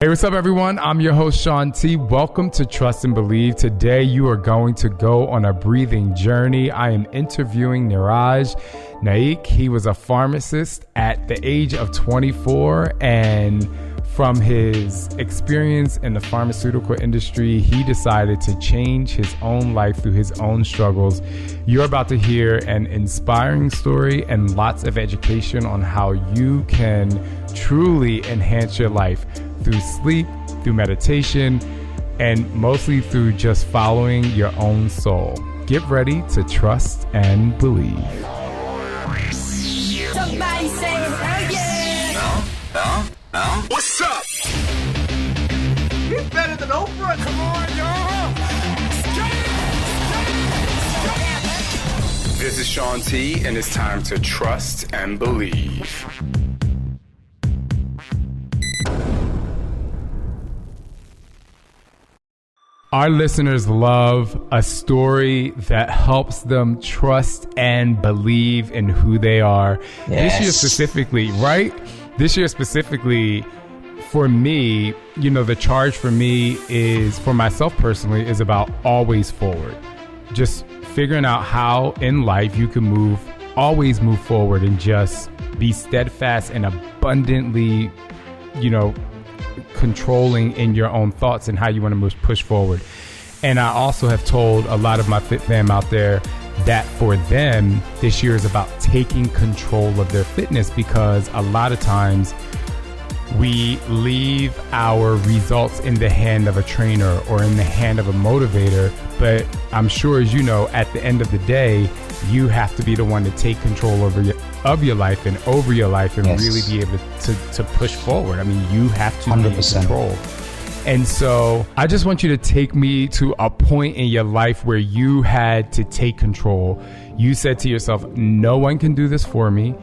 Hey, what's up, everyone? I'm your host, Shaun T. Welcome to Trust and Believe. Today, you are going to go on a breathing journey. I am interviewing Niraj Naik. He was a pharmacist at the age of 24, and from his experience in the pharmaceutical industry, he decided to change his own life through his own struggles. You're about to hear an inspiring story and lots of education on how you can truly enhance your life through sleep, through meditation, and mostly through just following your own soul. Get ready to trust and believe. Somebody say hell yeah! What's up? He's better than Oprah. Come on, y'all. This is Shaun T, and it's time to trust and believe. Our listeners love a story that helps them trust and believe in who they are. Yes. This year specifically, right? This year specifically, for me, you know, the charge for me is, for myself personally, is about always forward. Just figuring out how in life you can always move forward and just be steadfast and abundantly, you know, controlling in your own thoughts and how you want to push forward. And I also have told a lot of my fit fam out there that for them, this year is about taking control of their fitness, because a lot of times we leave our results in the hand of a trainer or in the hand of a motivator. But I'm sure, as you know, at the end of the day, you have to be the one to take control of your life and over your life and Yes. really be able to push forward. I mean, you have to 100%. be in control. And so I just want you to take me to a point in your life where you had to take control. You said to yourself, no one can do this for me.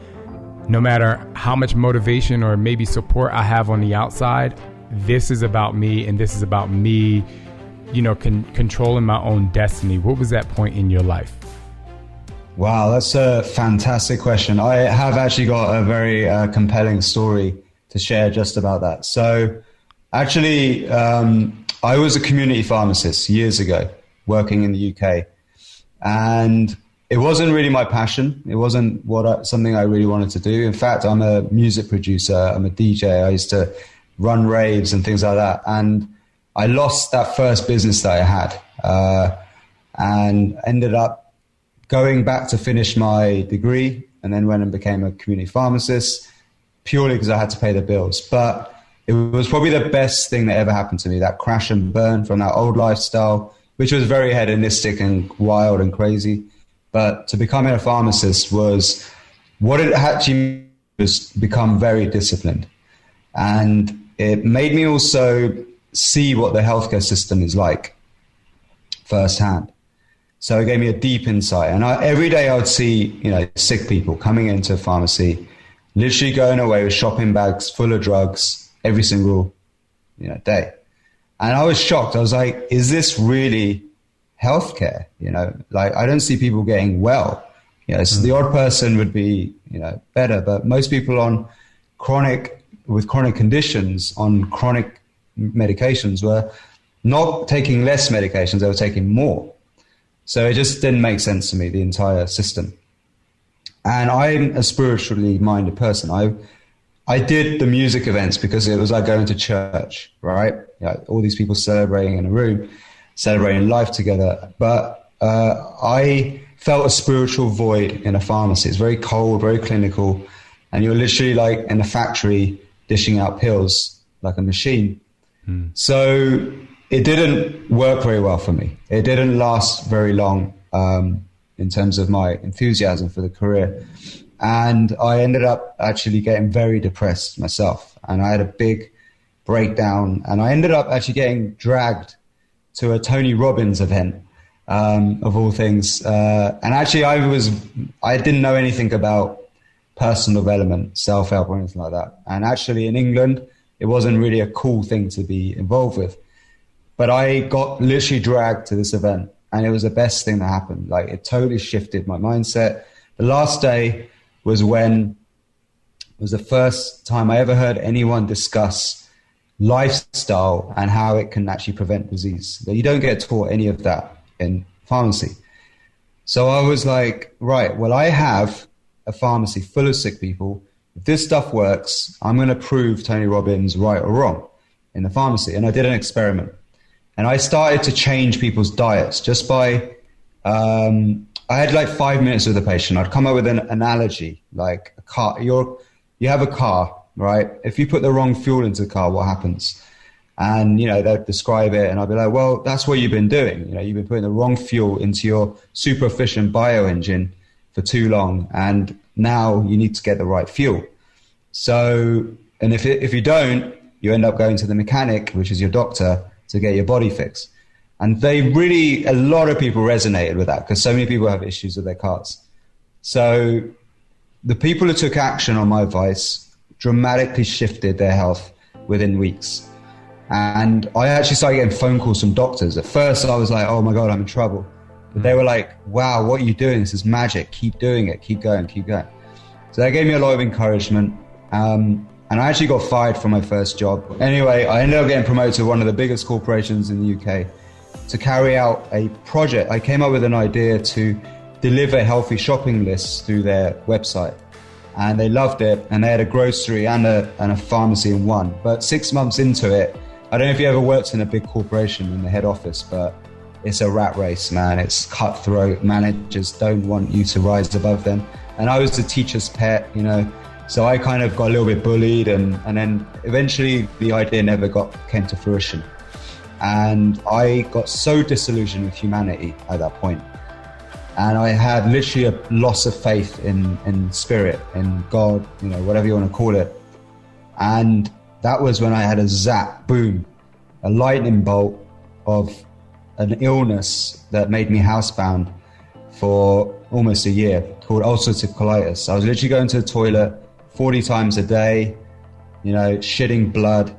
No matter how much motivation or maybe support I have on the outside, this is about me, and this is about me, you know, controlling my own destiny. What was that point in your life? Wow, that's a fantastic question. I have actually got a very compelling story to share just about that. So actually, I was a community pharmacist years ago, working in the UK, and it wasn't really my passion. It wasn't something I really wanted to do. In fact, I'm a music producer. I'm a DJ. I used to run raves and things like that. And I lost that first business that I had, and ended up going back to finish my degree, and then went and became a community pharmacist purely because I had to pay the bills. But it was probably the best thing that ever happened to me, that crash and burn from that old lifestyle, which was very hedonistic and wild and crazy. But to becoming a pharmacist was what it actually was, become very disciplined. And it made me also see what the healthcare system is like firsthand. So it gave me a deep insight. And every day I would see, you know, sick people coming into a pharmacy, literally going away with shopping bags full of drugs every single, you know, day. And I was shocked. I was like, is this really healthcare? You know, like, I don't see people getting well. You know, so the odd person would be, you know, better, but most people with chronic conditions on chronic medications were not taking less medications, they were taking more. So it just didn't make sense to me, the entire system. And I'm a spiritually minded person. I did the music events because it was like going to church, right? You know, all these people celebrating in a room, celebrating life together. But I felt a spiritual void in a pharmacy. It's very cold, very clinical. And you're literally like in a factory dishing out pills like a machine. So it didn't work very well for me. It didn't last very long in terms of my enthusiasm for the career. And I ended up actually getting very depressed myself. And I had a big breakdown. And I ended up actually getting dragged to a Tony Robbins event, of all things. And actually I didn't know anything about personal development, self-help or anything like that. And actually in England, it wasn't really a cool thing to be involved with. But I got literally dragged to this event, and it was the best thing that happened. Like, it totally shifted my mindset. The last day was the first time I ever heard anyone discuss lifestyle and how it can actually prevent disease. You don't get taught any of that in pharmacy. So I was like, right, well, I have a pharmacy full of sick people. If this stuff works, I'm going to prove Tony Robbins right or wrong in the pharmacy. And I did an experiment. And I started to change people's diets just by, I had like 5 minutes with the patient. I'd come up with an analogy, like a car. You have a car, right? If you put the wrong fuel into the car, what happens? And, they'll describe it. And I'll be like, well, that's what you've been doing. You've been putting the wrong fuel into your super efficient bioengine for too long. And now you need to get the right fuel. So, and if you don't, you end up going to the mechanic, which is your doctor, to get your body fixed. And a lot of people resonated with that because so many people have issues with their cars. So the people who took action on my advice dramatically shifted their health within weeks. And I actually started getting phone calls from doctors. At first I was like, oh my God, I'm in trouble. But they were like, wow, what are you doing? This is magic. Keep doing it. Keep going, keep going. So that gave me a lot of encouragement. And I actually got fired from my first job. Anyway, I ended up getting promoted to one of the biggest corporations in the UK to carry out a project. I came up with an idea to deliver healthy shopping lists through their website. And they loved it. And they had a grocery and a pharmacy in one. But 6 months into it, I don't know if you ever worked in a big corporation in the head office, but it's a rat race, man. It's cutthroat. Managers don't want you to rise above them. And I was the teacher's pet, so I kind of got a little bit bullied, and then eventually the idea never came to fruition. And I got so disillusioned with humanity at that point. And I had literally a loss of faith in spirit, in God, whatever you want to call it. And that was when I had a zap, boom, a lightning bolt of an illness that made me housebound for almost a year, called ulcerative colitis. I was literally going to the toilet 40 times a day, shitting blood.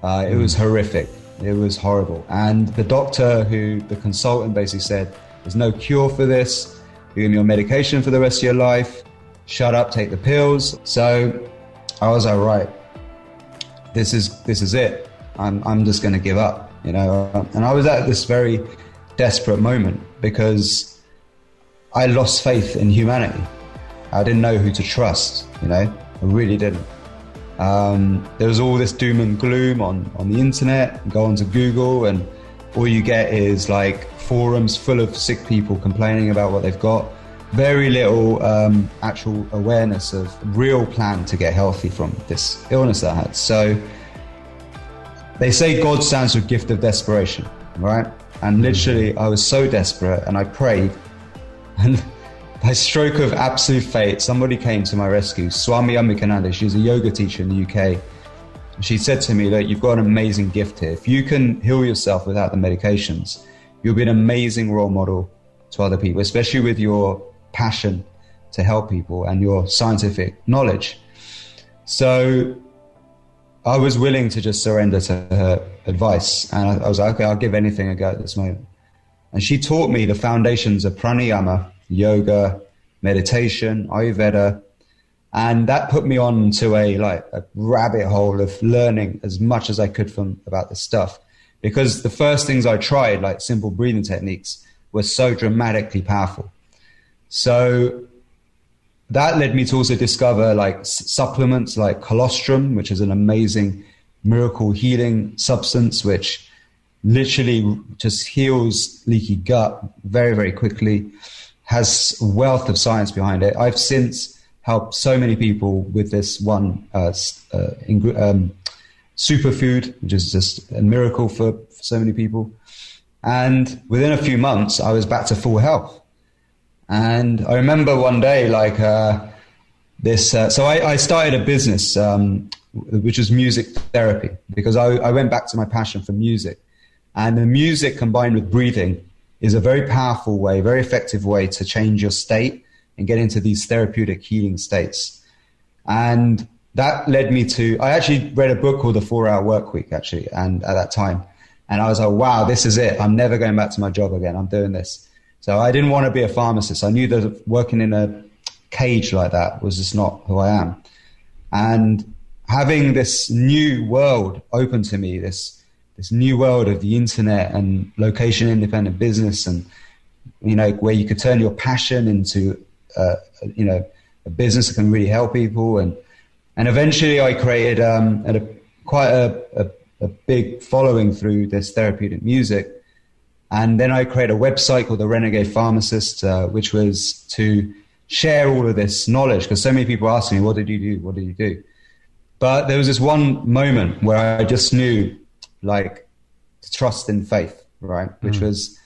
It was horrific. It was horrible. And the doctor, the consultant basically said, there's no cure for this. You're going to be on medication for the rest of your life. Shut up, take the pills. So I was like, right, this is it. I'm just going to give up, And I was at this very desperate moment because I lost faith in humanity. I didn't know who to trust, I really didn't. There was all this doom and gloom on the internet. Go onto Google and all you get is like forums full of sick people complaining about what they've got. Very little actual awareness of real plan to get healthy from this illness that I had. So they say God stands for gift of desperation, right? And literally I was so desperate and I prayed, and by stroke of absolute fate, somebody came to my rescue. Swami Ambikananda, she's a yoga teacher in the UK. She said to me, look, you've got an amazing gift here. If you can heal yourself without the medications, you'll be an amazing role model to other people, especially with your passion to help people and your scientific knowledge. So I was willing to just surrender to her advice. And I was like, okay, I'll give anything a go at this moment. And she taught me the foundations of pranayama, yoga, meditation, Ayurveda. And that put me on to a rabbit hole of learning as much as I could about this stuff. Because the first things I tried, like simple breathing techniques, were so dramatically powerful. So that led me to also discover supplements like colostrum, which is an amazing miracle healing substance, which literally just heals leaky gut very, very quickly, has a wealth of science behind it. I've since helped so many people with this one superfood, which is just a miracle for so many people. And within a few months, I was back to full health. And I remember one day, so I started a business, which was music therapy, because I went back to my passion for music. And the music combined with breathing is a very powerful way, very effective way to change your state and get into these therapeutic healing states. And that led me I actually read a book called The 4-Hour Workweek, actually, and at that time. And I was like, wow, this is it. I'm never going back to my job again. I'm doing this. So I didn't want to be a pharmacist. I knew that working in a cage like that was just not who I am. And having this new world open to me, this new world of the internet and location independent business, and where you could turn your passion into a business that can really help people, and eventually I created quite a big following through this therapeutic music. And then I created a website called the Renegade Pharmacist, which was to share all of this knowledge, because so many people ask me, what did you do? What did you do? But there was this one moment where I just knew, like, to trust in faith, right? Which was,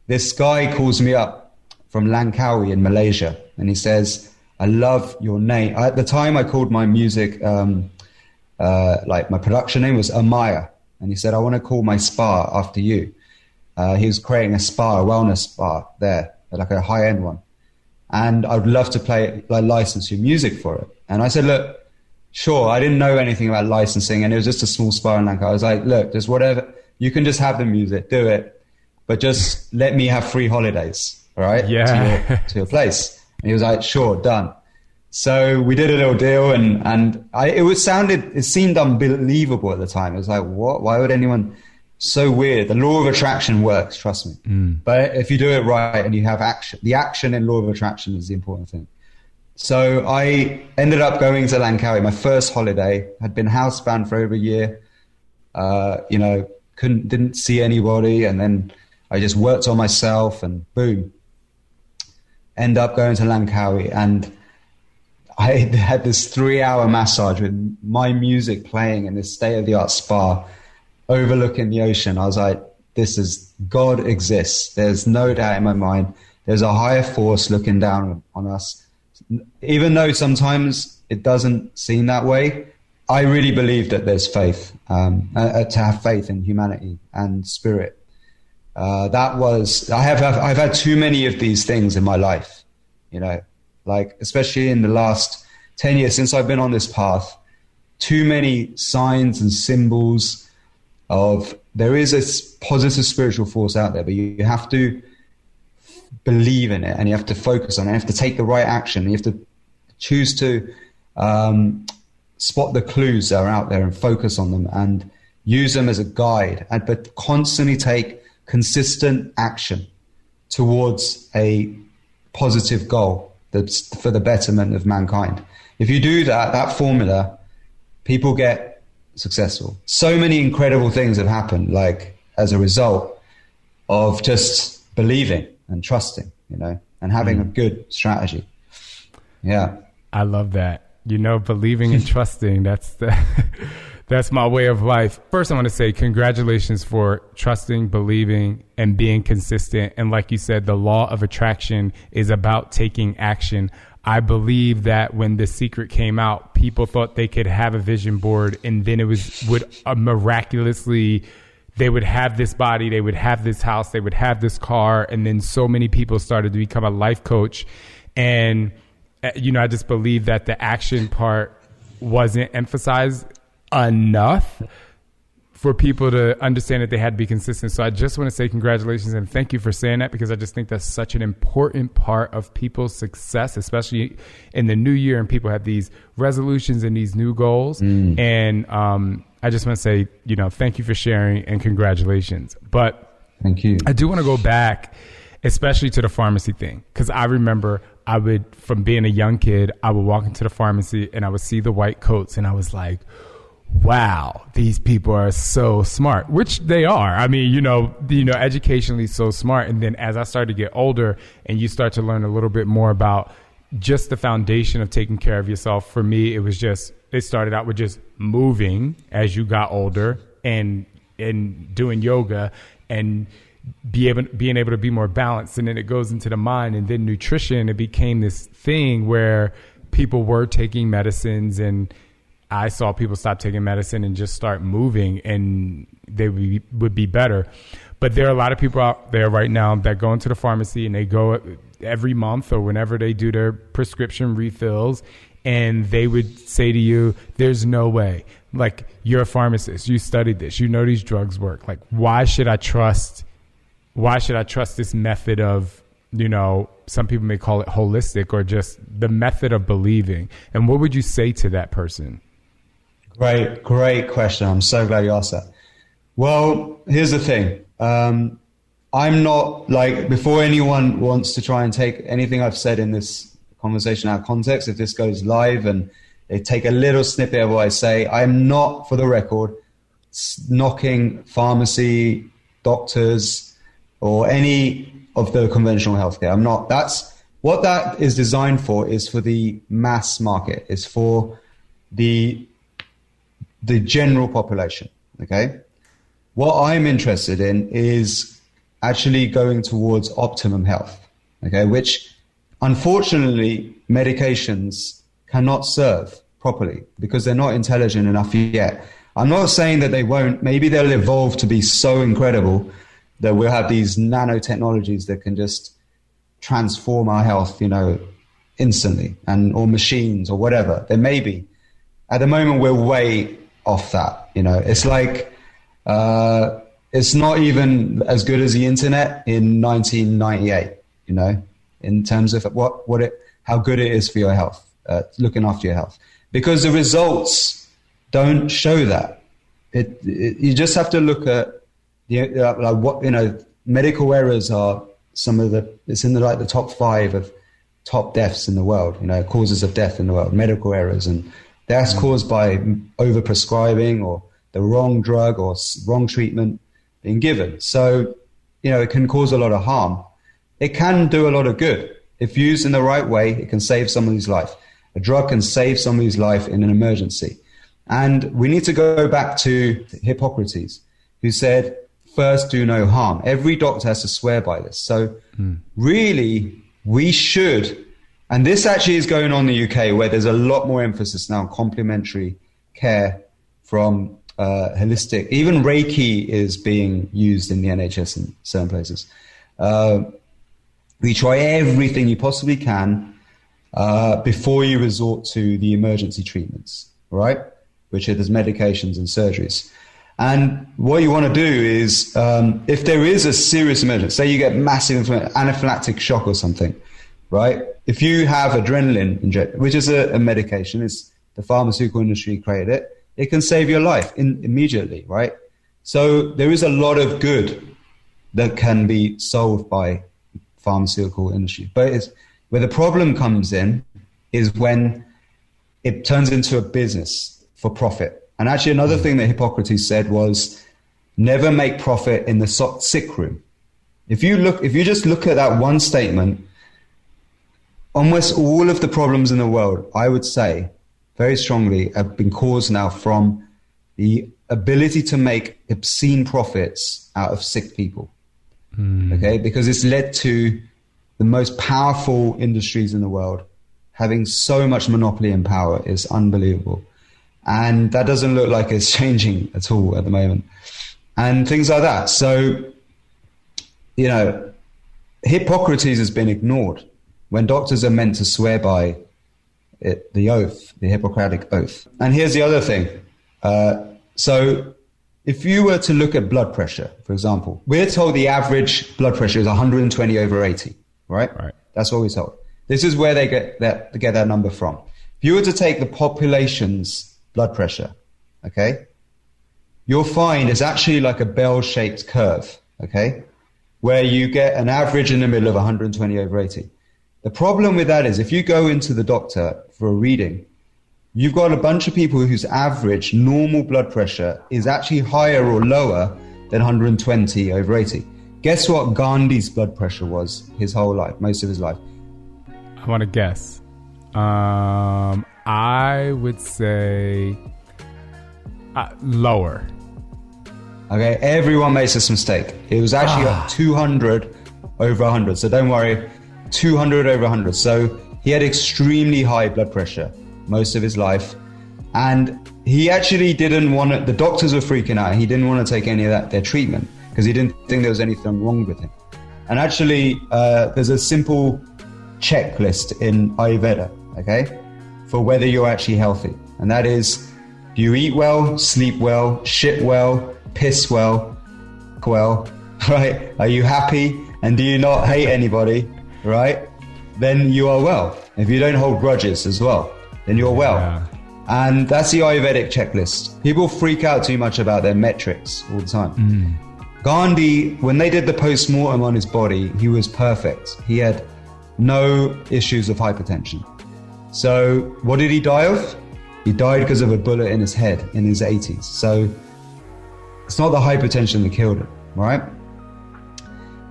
this guy calls me up from Langkawi in Malaysia, and he says, I love your name. At the time I called my music, like my production name was Amaya. And he said, I want to call my spa after you. He was creating a wellness spa there, like a high-end one. And I would love to license your music for it. And I said, look, sure. I didn't know anything about licensing, and it was just a small spa in Lanka. I was like, look, just whatever. You can just have the music, do it, but just let me have free holidays, all right? Yeah. To your place. And he was like, sure, done. So we did a little deal, and it seemed unbelievable at the time. It was like, what? Why would anyone? So weird. The law of attraction works, trust me. But if you do it right and you have action, the action in law of attraction is the important thing. So I ended up going to Langkawi, my first holiday. Had been housebound for over a year. Didn't see anybody, and then I just worked on myself, and boom, end up going to Langkawi, and I had this 3-hour massage with my music playing in this state-of-the-art spa overlooking the ocean. I was like, God exists. There's no doubt in my mind. There's a higher force looking down on us. Even though sometimes it doesn't seem that way, I really believe that there's faith, to have faith in humanity and spirit. I've had too many of these things in my life, like especially in the last 10 years since I've been on this path, too many signs and symbols of there is a positive spiritual force out there, but you have to believe in it, and you have to focus on it. You have to take the right action. You have to choose to spot the clues that are out there and focus on them and use them as a guide, but constantly take consistent action towards a positive goal that's for the betterment of mankind. If you do that formula, people get successful. So many incredible things have happened, like as a result of just believing and trusting, and having a good strategy. Yeah. I love that. Believing and trusting, that's my way of life. First, I want to say congratulations for trusting, believing, and being consistent. And like you said, the law of attraction is about taking action. I believe that when The Secret came out, people thought they could have a vision board, and then miraculously, they would have this body, they would have this house, they would have this car. And then so many people started to become a life coach. And, I just believe that the action part wasn't emphasized enough for people to understand that they had to be consistent. So I just want to say congratulations and thank you for saying that, because I just think that's such an important part of people's success, especially in the new year, and people have these resolutions and these new goals. And I just want to say, thank you for sharing and congratulations. But thank you. I do want to go back, especially to the pharmacy thing, because I remember from being a young kid, I would walk into the pharmacy and I would see the white coats, and I was like, wow, these people are so smart, which they are. I mean, educationally so smart. And then as I started to get older and you start to learn a little bit more about just the foundation of taking care of yourself, for me, it started out with just moving as you got older and doing yoga and being able to be more balanced. And then it goes into the mind, and then nutrition. It became this thing where people were taking medicines, and I saw people stop taking medicine and just start moving, and they would be better. But there are a lot of people out there right now that go into the pharmacy, and they go every month or whenever they do their prescription refills, and they would say to you, there's no way. Like, you're a pharmacist, you studied this, these drugs work. Like, why should I trust this method of, some people may call it holistic, or just the method of believing? And what would you say to that person? Great question. I'm so glad you asked that. Well, here's the thing. I'm not like, before anyone wants to try and take anything I've said in this conversation out of context, if this goes live and they take a little snippet of what I say, I'm not, for the record, knocking pharmacy, doctors, or any of the conventional healthcare. I'm not. That's what that is designed for, is for the mass market. It's for the general population. Okay. What I'm interested in is actually going towards optimum health. Okay, which unfortunately medications cannot serve properly because they're not intelligent enough yet. I'm not saying that they won't. Maybe they'll evolve to be so incredible that we'll have these nanotechnologies that can just transform our health, instantly, or machines or whatever. There may be. At the moment, we're way off that. It's like it's not even as good as the internet in 1998. In terms of how good it is for your health, looking after your health, because the results don't show that. You just have to look at medical errors are it's in the top 5 of top deaths in the world, causes of death in the world, medical errors, and that's caused by overprescribing or the wrong drug or wrong treatment being given. So, it can cause a lot of harm. It can do a lot of good. If used in the right way, it can save somebody's life. A drug can save somebody's life in an emergency. And we need to go back to Hippocrates, who said, first do no harm. Every doctor has to swear by this. So really, we should, and this actually is going on in the UK, where there's a lot more emphasis now on complementary care from holistic. Even Reiki is being used in the NHS in certain places. We try everything you possibly can before you resort to the emergency treatments, right? Which are those medications and surgeries. And what you want to do is, if there is a serious emergency, say you get massive anaphylactic shock or something, right? If you have adrenaline injection, which is a medication, it's the pharmaceutical industry created it can save your life immediately, right? So there is a lot of good that can be solved by pharmaceutical industry. But where the problem comes in is when it turns into a business for profit. And actually another thing that Hippocrates said was never make profit in the sick room. If you just look at that one statement, almost all of the problems in the world, I would say very strongly, have been caused now from the ability to make obscene profits out of sick people. Okay, because it's led to the most powerful industries in the world having so much monopoly and power is unbelievable. And that doesn't look like it's changing at all at the moment. And things like that. So, Hippocrates has been ignored when doctors are meant to swear by the oath, the Hippocratic oath. And here's the other thing. So if you were to look at blood pressure, for example, we're told the average blood pressure is 120 over 80, right? Right. That's what we're told. This is where they get that number from. If you were to take the population's blood pressure, okay, you'll find it's actually like a bell-shaped curve, okay, where you get an average in the middle of 120 over 80. The problem with that is if you go into the doctor for a reading, you've got a bunch of people whose average normal blood pressure is actually higher or lower than 120 over 80. Guess what Gandhi's blood pressure was his whole life, most of his life? I want to guess. I would say lower. Okay, everyone makes this mistake. It was actually 200 over 100. So don't worry, 200 over 100. So he had extremely high blood pressure most of his life. And he actually didn't want to, the doctors were freaking out. He didn't want to take any of their treatment because he didn't think there was anything wrong with him. And actually, there's a simple checklist in Ayurveda, okay, for whether you're actually healthy. And that is, do you eat well, sleep well, shit well, piss well, right? Are you happy? And do you not hate anybody, right? Then you are well. If you don't hold grudges as well, then you're well. Yeah. And that's the Ayurvedic checklist. People freak out too much about their metrics all the time. Gandhi, when they did the post-mortem on his body, he was perfect. He had no issues of hypertension. So what did he die of? He died because of a bullet in his head in his 80s. So it's not the hypertension that killed him, right?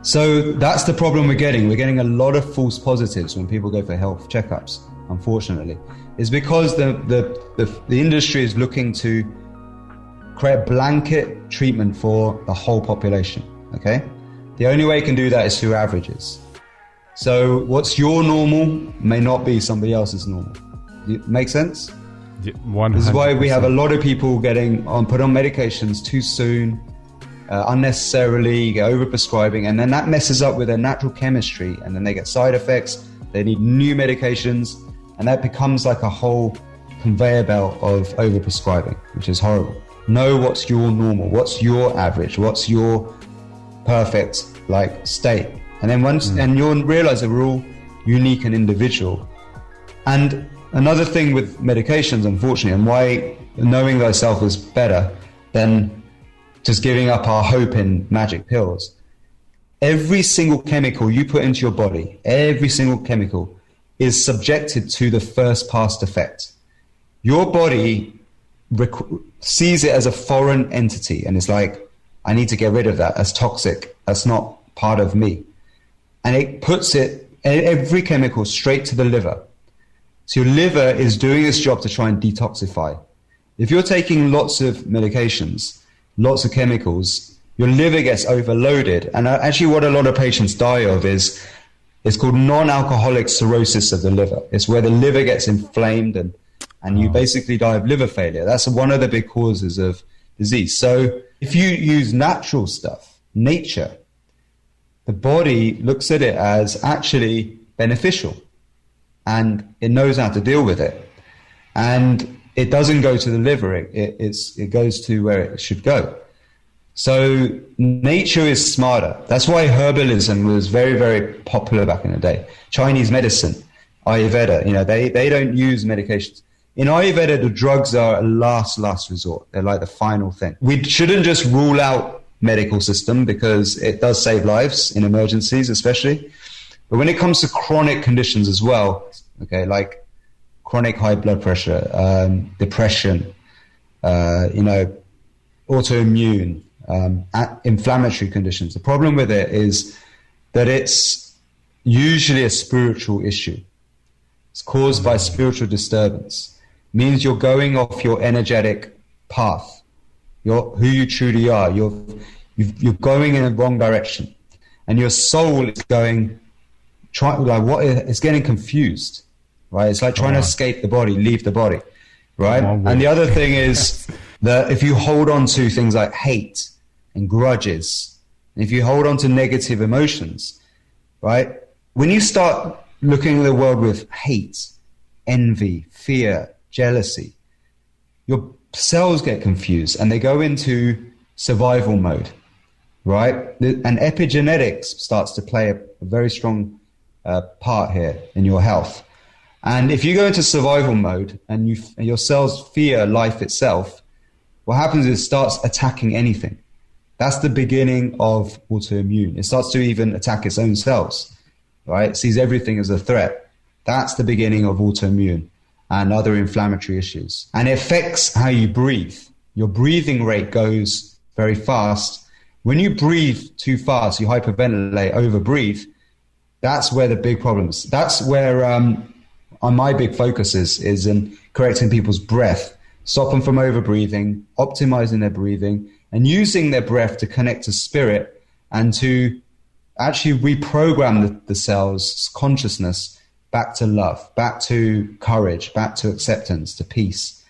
So that's the problem we're getting. We're getting a lot of false positives when people go for health checkups, unfortunately. It's because the industry is looking to create blanket treatment for the whole population, okay? The only way you can do that is through averages. So what's your normal may not be somebody else's normal. Make sense? 100%. This is why we have a lot of people getting put on medications too soon, unnecessarily, get overprescribing, and then that messes up with their natural chemistry, and then they get side effects, they need new medications, and that becomes like a whole conveyor belt of overprescribing, which is horrible. Know what's your normal, what's your average, what's your perfect state. And then and you'll realize that we're all unique and individual. And another thing with medications, unfortunately, and why knowing thyself is better than just giving up our hope in magic pills. Every single chemical you put into your body, every single chemical is subjected to the first past effect. Your body sees it as a foreign entity and it's like, I need to get rid of that. That's toxic. That's not part of me. And it puts every chemical straight to the liver. So your liver is doing its job to try and detoxify. If you're taking lots of medications, lots of chemicals, your liver gets overloaded. And actually what a lot of patients die of is, it's called non-alcoholic cirrhosis of the liver. It's where the liver gets inflamed and you basically die of liver failure. That's one of the big causes of disease. So if you use natural stuff, nature, the body looks at it as actually beneficial and it knows how to deal with it. And it doesn't go to the liver, it goes to where it should go. So nature is smarter. That's why herbalism was very, very popular back in the day. Chinese medicine, Ayurveda, they don't use medications. In Ayurveda, the drugs are a last resort. They're like the final thing. We shouldn't just rule out medical system because it does save lives in emergencies, especially. But when it comes to chronic conditions as well, okay, like chronic high blood pressure, depression, autoimmune, inflammatory conditions. The problem with it is that it's usually a spiritual issue. It's caused by spiritual disturbance. It means you're going off your energetic path. You're who you truly are. You're going in the wrong direction, and your soul is going. It's getting confused, right? It's like trying to escape the body, leave the body, right? And the other thing is that if you hold on to things like hate and grudges, and if you hold on to negative emotions, right? When you start looking at the world with hate, envy, fear, jealousy, your cells get confused and they go into survival mode, right? And epigenetics starts to play a very strong part here in your health. And if you go into survival mode and your cells fear life itself, what happens is it starts attacking anything. That's the beginning of autoimmune. It starts to even attack its own cells, right? It sees everything as a threat. That's the beginning of autoimmune and other inflammatory issues. And it affects how you breathe. Your breathing rate goes very fast. When you breathe too fast, you hyperventilate, overbreathe, that's where the big problems. That's where my big focus is in correcting people's breath, stop them from overbreathing, optimizing their breathing, and using their breath to connect to spirit and to actually reprogram the cell's consciousness back to love, back to courage, back to acceptance, to peace.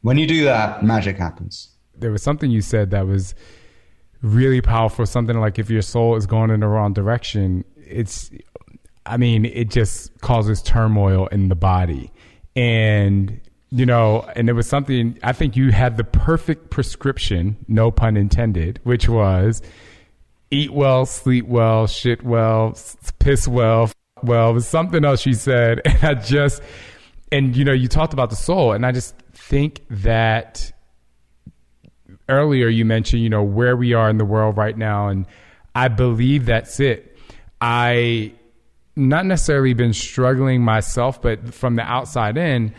When you do that, magic happens. There was something you said that was really powerful, something like if your soul is going in the wrong direction, it just causes turmoil in the body. And and it was something, I think you had the perfect prescription, no pun intended, which was eat well, sleep well, shit well, piss well, it was something else you said. And you talked about the soul, and I just think that earlier you mentioned, where we are in the world right now. And I believe that's it. I not necessarily been struggling myself, but from the outside in,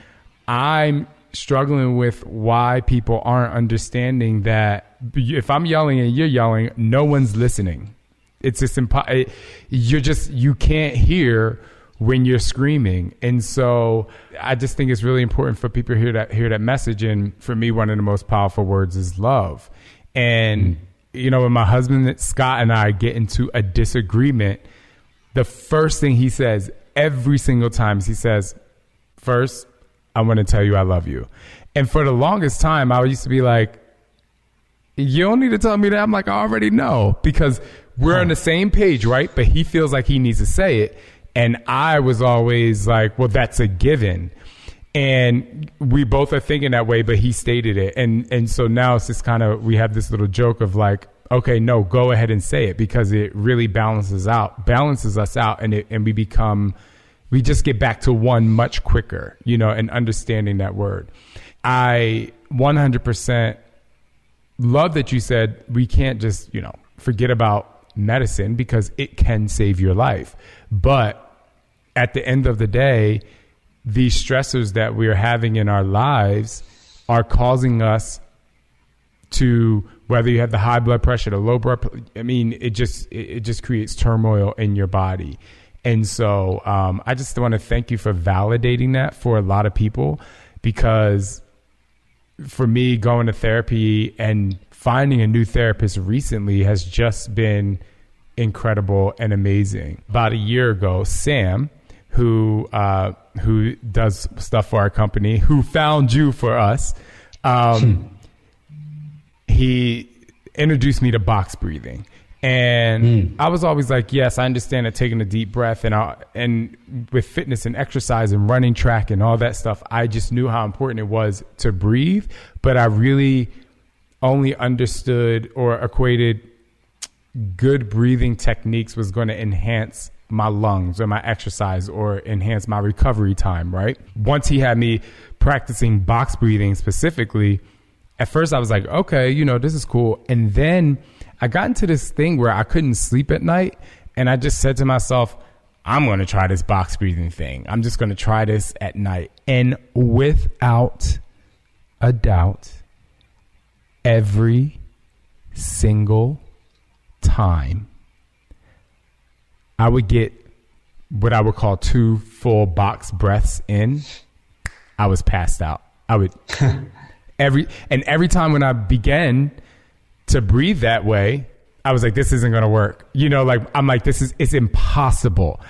I'm struggling with why people aren't understanding that if I'm yelling and you're yelling, no one's listening. It's just you can't hear when you're screaming. And so I just think it's really important for people to hear that message. And for me, one of the most powerful words is love. And, when my husband, Scott, and I get into a disagreement, the first thing he says every single time is he says, first, I want to tell you I love you. And for the longest time, I used to be like, you don't need to tell me that. I'm like, I already know, because we're on the same page, right? But he feels like he needs to say it. And I was always like, well, that's a given. And we both are thinking that way, but he stated it. And so now it's just kind of, we have this little joke of like, okay, no, go ahead and say it, because it really balances us out. And we just get back to one much quicker, and understanding that word. I 100% love that you said we can't just, forget about medicine, because it can save your life. But at the end of the day, these stressors that we're having in our lives are causing us to, whether you have the high blood pressure, the low blood, it just creates turmoil in your body. And so I just want to thank you for validating that for a lot of people, because for me, going to therapy and finding a new therapist recently has just been incredible and amazing. About a year ago, Sam, who does stuff for our company, who found you for us, he introduced me to box breathing. And I was always like, yes, I understand that taking a deep breath, and with fitness and exercise and running track and all that stuff, I just knew how important it was to breathe. But I really only understood or equated good breathing techniques was going to enhance my lungs or my exercise or enhance my recovery time, right? Once he had me practicing box breathing specifically, at first I was like, okay, this is cool. And then I got into this thing where I couldn't sleep at night. And I just said to myself, I'm going to try this box breathing thing. I'm just going to try this at night. And without a doubt, every single time I would get what I would call 2 full box breaths in, I was passed out. I would every time when I began to breathe that way, I was like, this isn't going to work. I'm like, it's impossible.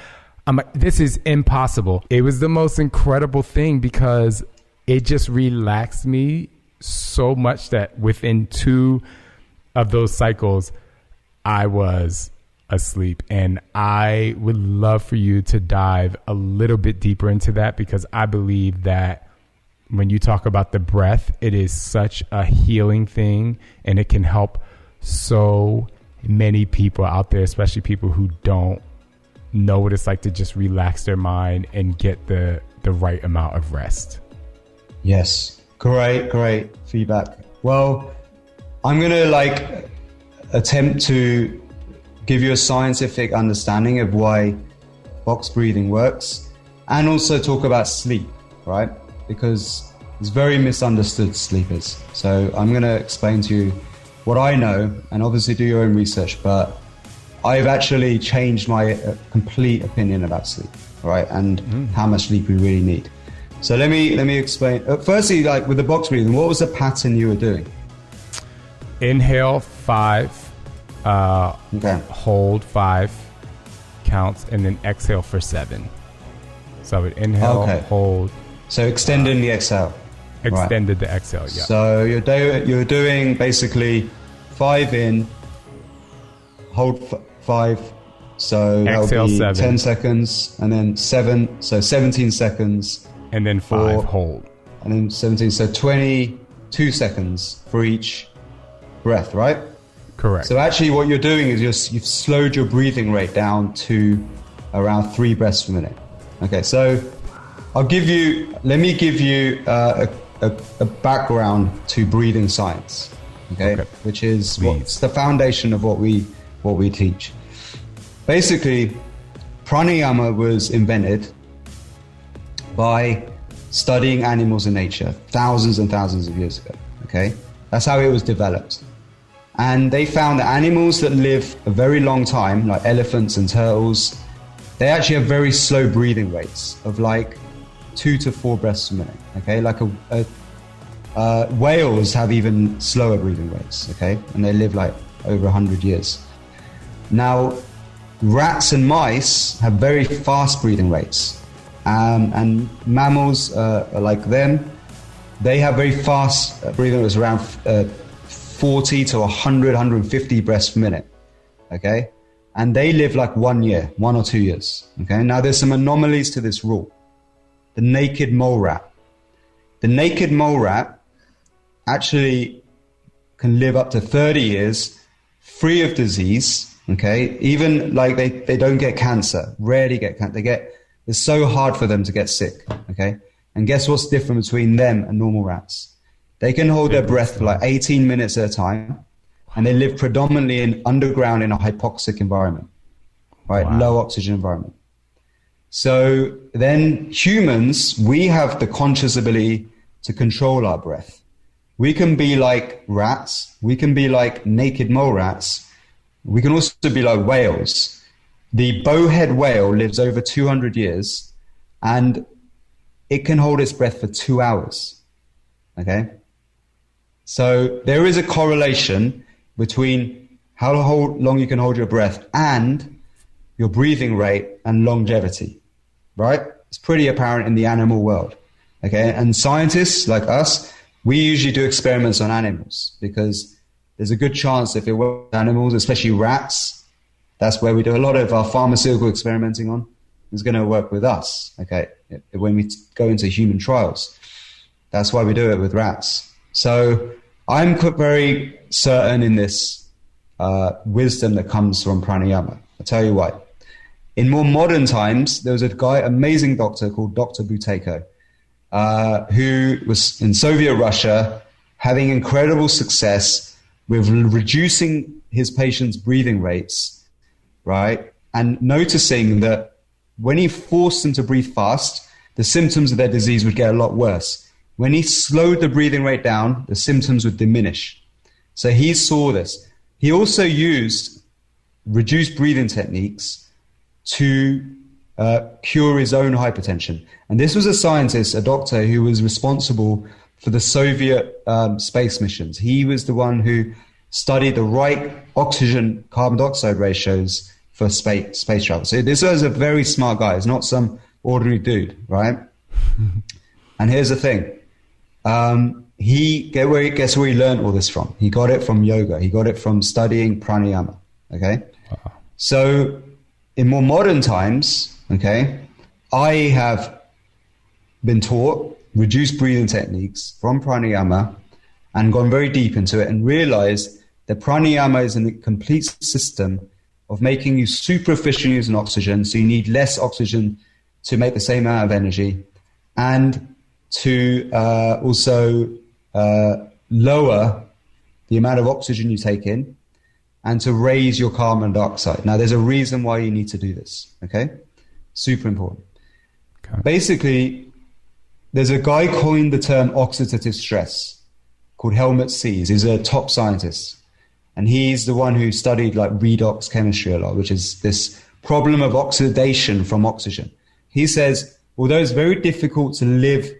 I'm like, this is impossible. It was the most incredible thing, because it just relaxed me so much that within 2 of those cycles, I was asleep. And I would love for you to dive a little bit deeper into that, because I believe that when you talk about the breath, it is such a healing thing, and it can help so many people out there, especially people who don't know what it's like to just relax their mind and get the right amount of rest. Yes. Great feedback. Well, I'm going to attempt to give you a scientific understanding of why box breathing works, and also talk about sleep, right? Because it's very misunderstood, sleepers. So I'm going to explain to you what I know, and obviously do your own research, but I've actually changed my complete opinion about sleep, right? And how much sleep we really need. So let me explain. Firstly, with the box breathing, what was the pattern you were doing? Inhale 5, hold 5 counts, and then exhale for 7. So I would inhale, hold. So extending the exhale. Extended the exhale, yeah. So you're doing basically 5 in, hold 5. So exhale that'll be 7. 10 seconds, and then 7. So 17 seconds. And then 5, hold. And then 17. So 22 seconds for each breath, right? Correct. So actually what you're doing is you've slowed your breathing rate down to around 3 breaths per minute. Okay, so let me give you a a background to breathing science, okay? Which is what's the foundation of what we teach. Basically, pranayama was invented by studying animals in nature thousands and thousands of years ago, okay? That's how it was developed. And they found that animals that live a very long time, like elephants and turtles, they actually have very slow breathing rates of like 2 to 4 breaths a minute, okay? Like whales have even slower breathing rates, okay? And they live like over 100 years. Now, rats and mice have very fast breathing rates. And mammals like them, they have very fast breathing rates, around 40 to 100, 150 breaths per minute, okay? And they live like 1 year, 1 or 2 years, okay? Now, there's some anomalies to this rule. The naked mole rat. The naked mole rat actually can live up to 30 years free of disease, okay? Even like they don't get cancer, rarely get cancer. It's so hard for them to get sick, okay? And guess what's different between them and normal rats? They can hold their breath for like 18 minutes at a time, and they live predominantly underground in a hypoxic environment, right? Wow. Low oxygen environment. So then humans, we have the conscious ability to control our breath. We can be like rats. We can be like naked mole rats. We can also be like whales. The bowhead whale lives over 200 years, and it can hold its breath for 2 hours, okay? So there is a correlation between how long you can hold your breath and your breathing rate and longevity, right? It's pretty apparent in the animal world, okay? And scientists like us, we usually do experiments on animals because there's a good chance if it works with animals, especially rats, that's where we do a lot of our pharmaceutical experimenting on, is going to work with us, okay? When we go into human trials, that's why we do it with rats. So I'm very certain in this wisdom that comes from pranayama. I'll tell you why. In more modern times, there was a guy, amazing doctor called Dr. Buteyko, who was in Soviet Russia having incredible success with reducing his patients' breathing rates, right? And noticing that when he forced them to breathe fast, the symptoms of their disease would get a lot worse. When he slowed the breathing rate down, the symptoms would diminish. So he saw this. He also used reduced breathing techniques to cure his own hypertension. And this was a scientist, a doctor, who was responsible for the Soviet space missions. He was the one who studied the right oxygen carbon dioxide ratios for space travel. So this was a very smart guy. He's not some ordinary dude, right? And here's the thing. Guess where he learned all this from? He got it from yoga. He got it from studying pranayama, okay? Wow. So in more modern times, okay, I have been taught reduced breathing techniques from pranayama and gone very deep into it and realized that pranayama is a complete system of making you super efficient using oxygen, so you need less oxygen to make the same amount of energy, and to also lower the amount of oxygen you take in, and to raise your carbon dioxide. Now, there's a reason why you need to do this, okay? Super important. Okay. Basically, there's a guy coined the term oxidative stress called Helmut Sees. He's a top scientist. And he's the one who studied like redox chemistry a lot, which is this problem of oxidation from oxygen. He says, although it's very difficult to live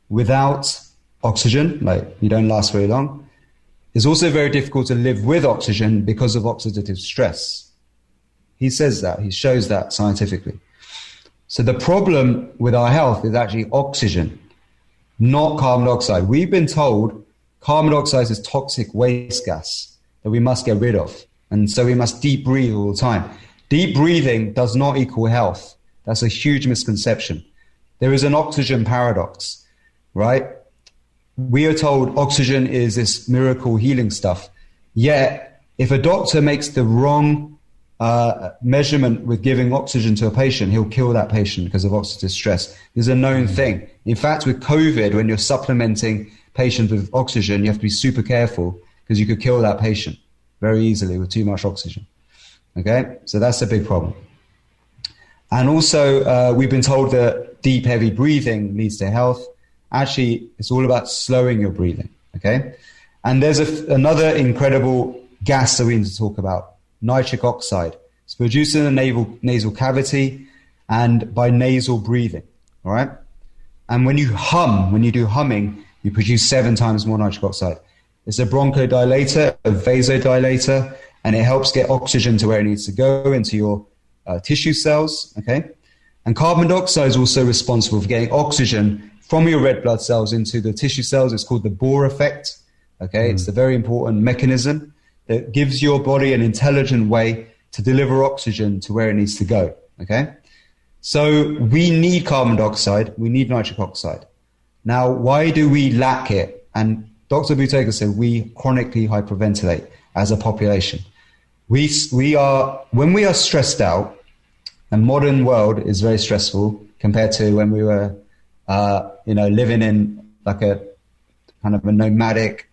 without oxygen, like you don't last very long, it's also very difficult to live with oxygen because of oxidative stress. He says that, he shows that scientifically. So the problem with our health is actually oxygen, not carbon dioxide. We've been told carbon dioxide is toxic waste gas that we must get rid of. And so we must deep breathe all the time. Deep breathing does not equal health. That's a huge misconception. There is an oxygen paradox, right? We are told oxygen is this miracle healing stuff. Yet, if a doctor makes the wrong measurement with giving oxygen to a patient, he'll kill that patient because of oxidative stress. There's a known thing. In fact, with COVID, when you're supplementing patients with oxygen, you have to be super careful because you could kill that patient very easily with too much oxygen. Okay, so that's a big problem. And also, we've been told that deep, heavy breathing leads to health. Actually, it's all about slowing your breathing. Okay, and there's another incredible gas that we need to talk about: nitric oxide. It's produced in the nasal cavity and by nasal breathing. All right, and when you do humming, you produce 7 times more nitric oxide. It's a bronchodilator, a vasodilator, and it helps get oxygen to where it needs to go, into your tissue cells, okay? And carbon dioxide is also responsible for getting oxygen from your red blood cells into the tissue cells. It's called the Bohr effect, okay? It's a very important mechanism that gives your body an intelligent way to deliver oxygen to where it needs to go, okay? So we need carbon dioxide, we need nitric oxide. Now, why do we lack it? And Dr. Buteyko said we chronically hyperventilate as a population. When we are stressed out, the modern world is very stressful compared to when we were, living in like a kind of a nomadic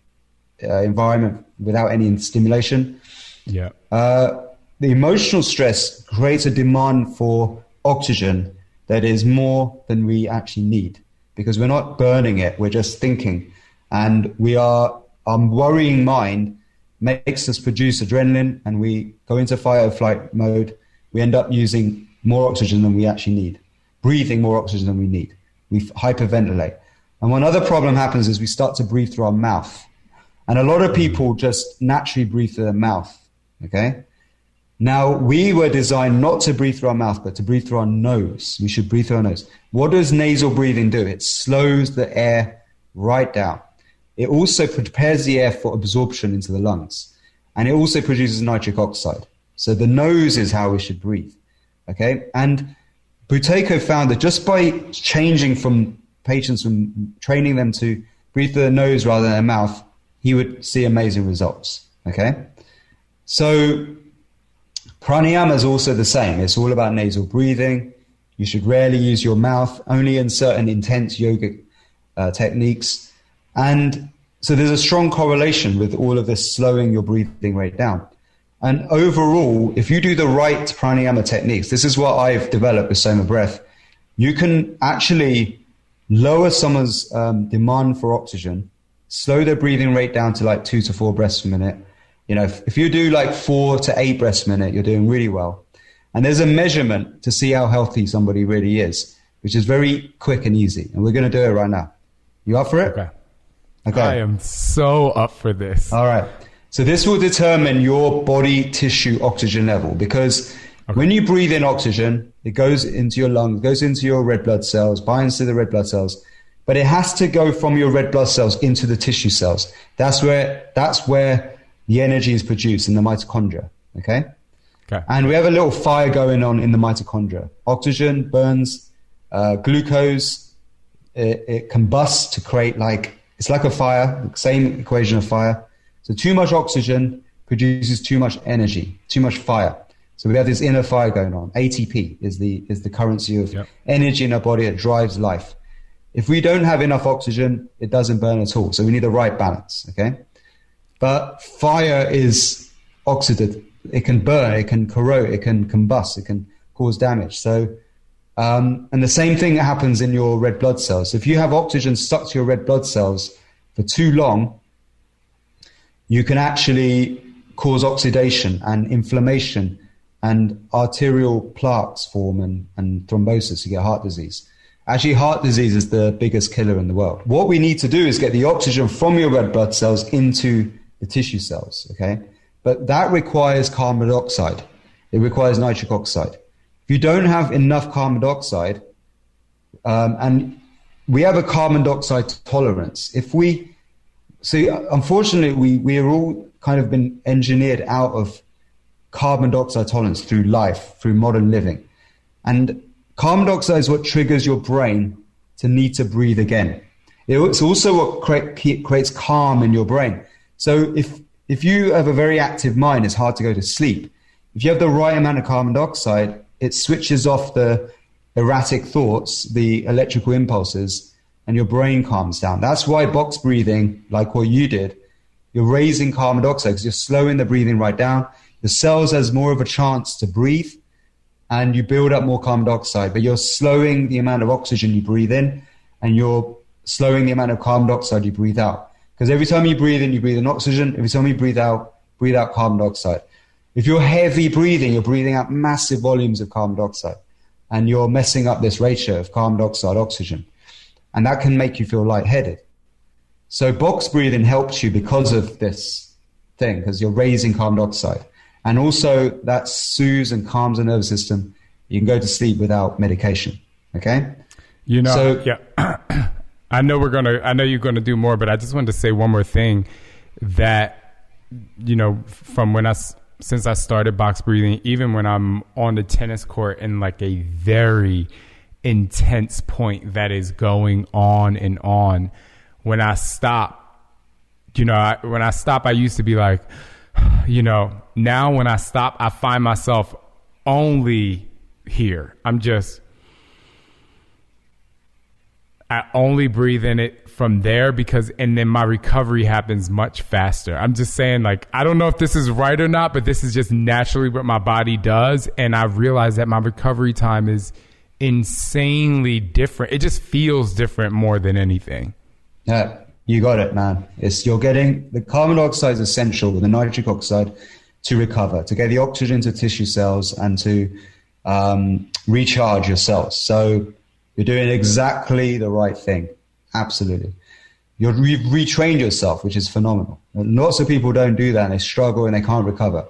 environment without any stimulation. Yeah. The emotional stress creates a demand for oxygen that is more than we actually need because we're not burning it. We're just thinking, and our worrying mind makes us produce adrenaline, and we go into fight or flight mode. We end up using more oxygen than we actually need, breathing more oxygen than we need. We hyperventilate. And one other problem happens is we start to breathe through our mouth. And a lot of people just naturally breathe through their mouth, okay? Now, we were designed not to breathe through our mouth, but to breathe through our nose. We should breathe through our nose. What does nasal breathing do? It slows the air right down. It also prepares the air for absorption into the lungs. And it also produces nitric oxide. So the nose is how we should breathe. Okay? And Buteyko found that just by changing from patients, from training them to breathe through their nose rather than their mouth, he would see amazing results. Okay? So pranayama is also the same. It's all about nasal breathing. You should rarely use your mouth, only in certain intense yoga techniques. And so there's a strong correlation with all of this slowing your breathing rate down. And overall, if you do the right pranayama techniques, this is what I've developed with Soma Breath, you can actually lower someone's demand for oxygen, slow their breathing rate down to like 2 to 4 breaths per minute. You know, if you do like 4 to 8 breaths per minute, you're doing really well. And there's a measurement to see how healthy somebody really is, which is very quick and easy. And we're going to do it right now. You up for it? Okay. I am so up for this. All right. So this will determine your body tissue oxygen level, because when you breathe in oxygen, it goes into your lungs, goes into your red blood cells, binds to the red blood cells, but it has to go from your red blood cells into the tissue cells. That's where the energy is produced in the mitochondria. Okay. And we have a little fire going on in the mitochondria. Oxygen burns glucose. It combusts to create it's like a fire, same equation of fire. So too much oxygen produces too much energy, too much fire. So we have this inner fire going on. ATP is the currency of energy in our body that drives life. If we don't have enough oxygen, it doesn't burn at all. So we need the right balance, okay? But fire is oxidative. It can burn, it can corrode, it can combust, it can cause damage. So, and the same thing happens in your red blood cells. If you have oxygen stuck to your red blood cells for too long, you can actually cause oxidation and inflammation, and arterial plaques form and thrombosis. You get heart disease. Actually, heart disease is the biggest killer in the world. What we need to do is get the oxygen from your red blood cells into the tissue cells, okay? But that requires carbon dioxide. It requires nitric oxide. If you don't have enough carbon dioxide, and we have a carbon dioxide tolerance. Unfortunately, we are all kind of been engineered out of carbon dioxide tolerance through life, through modern living. And carbon dioxide is what triggers your brain to need to breathe again. It's also what creates calm in your brain. So if you have a very active mind, it's hard to go to sleep. If you have the right amount of carbon dioxide, it switches off the erratic thoughts, the electrical impulses, and your brain calms down. That's why box breathing, like what you did, you're raising carbon dioxide because you're slowing the breathing right down. The cells has more of a chance to breathe, and you build up more carbon dioxide, but you're slowing the amount of oxygen you breathe in, and you're slowing the amount of carbon dioxide you breathe out. Because every time you breathe in oxygen. Every time you breathe out carbon dioxide. If you're heavy breathing, you're breathing out massive volumes of carbon dioxide, and you're messing up this ratio of carbon dioxide oxygen, and that can make you feel lightheaded. So box breathing helps you because of this thing, because you're raising carbon dioxide. And also that soothes and calms the nervous system. You can go to sleep without medication. Okay? Yeah. I know you're gonna do more, but I just wanted to say one more thing that, since I started box breathing, even when I'm on the tennis court in like a very intense point that is going on and on, when I stop, I used to be like, now when I stop, I find myself only here. I only breathe in it from there and then my recovery happens much faster. I'm just saying, like, I don't know if this is right or not, but this is just naturally what my body does. And I realize that my recovery time is insanely different. It just feels different more than anything. Yeah, you got it, man. You're getting the carbon dioxide is essential with the nitric oxide to recover, to get the oxygen to tissue cells and to recharge your cells. So you're doing exactly the right thing. Absolutely. You've retrained yourself, which is phenomenal. Lots of people don't do that and they struggle and they can't recover.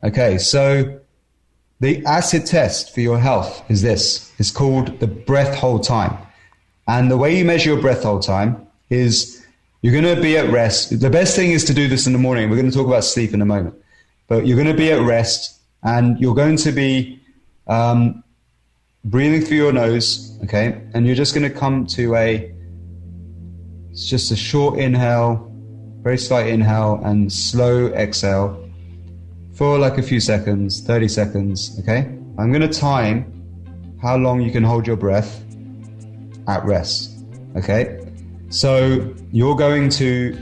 Okay, so the acid test for your health is this. It's called the breath hold time. And the way you measure your breath hold time is you're going to be at rest. The best thing is to do this in the morning. We're going to talk about sleep in a moment. But you're going to be at rest and you're going to be breathing through your nose, okay? And you're just going to come to it's just a short inhale, very slight inhale, and slow exhale for like a few seconds, 30 seconds, okay? I'm going to time how long you can hold your breath at rest, okay? So you're going to,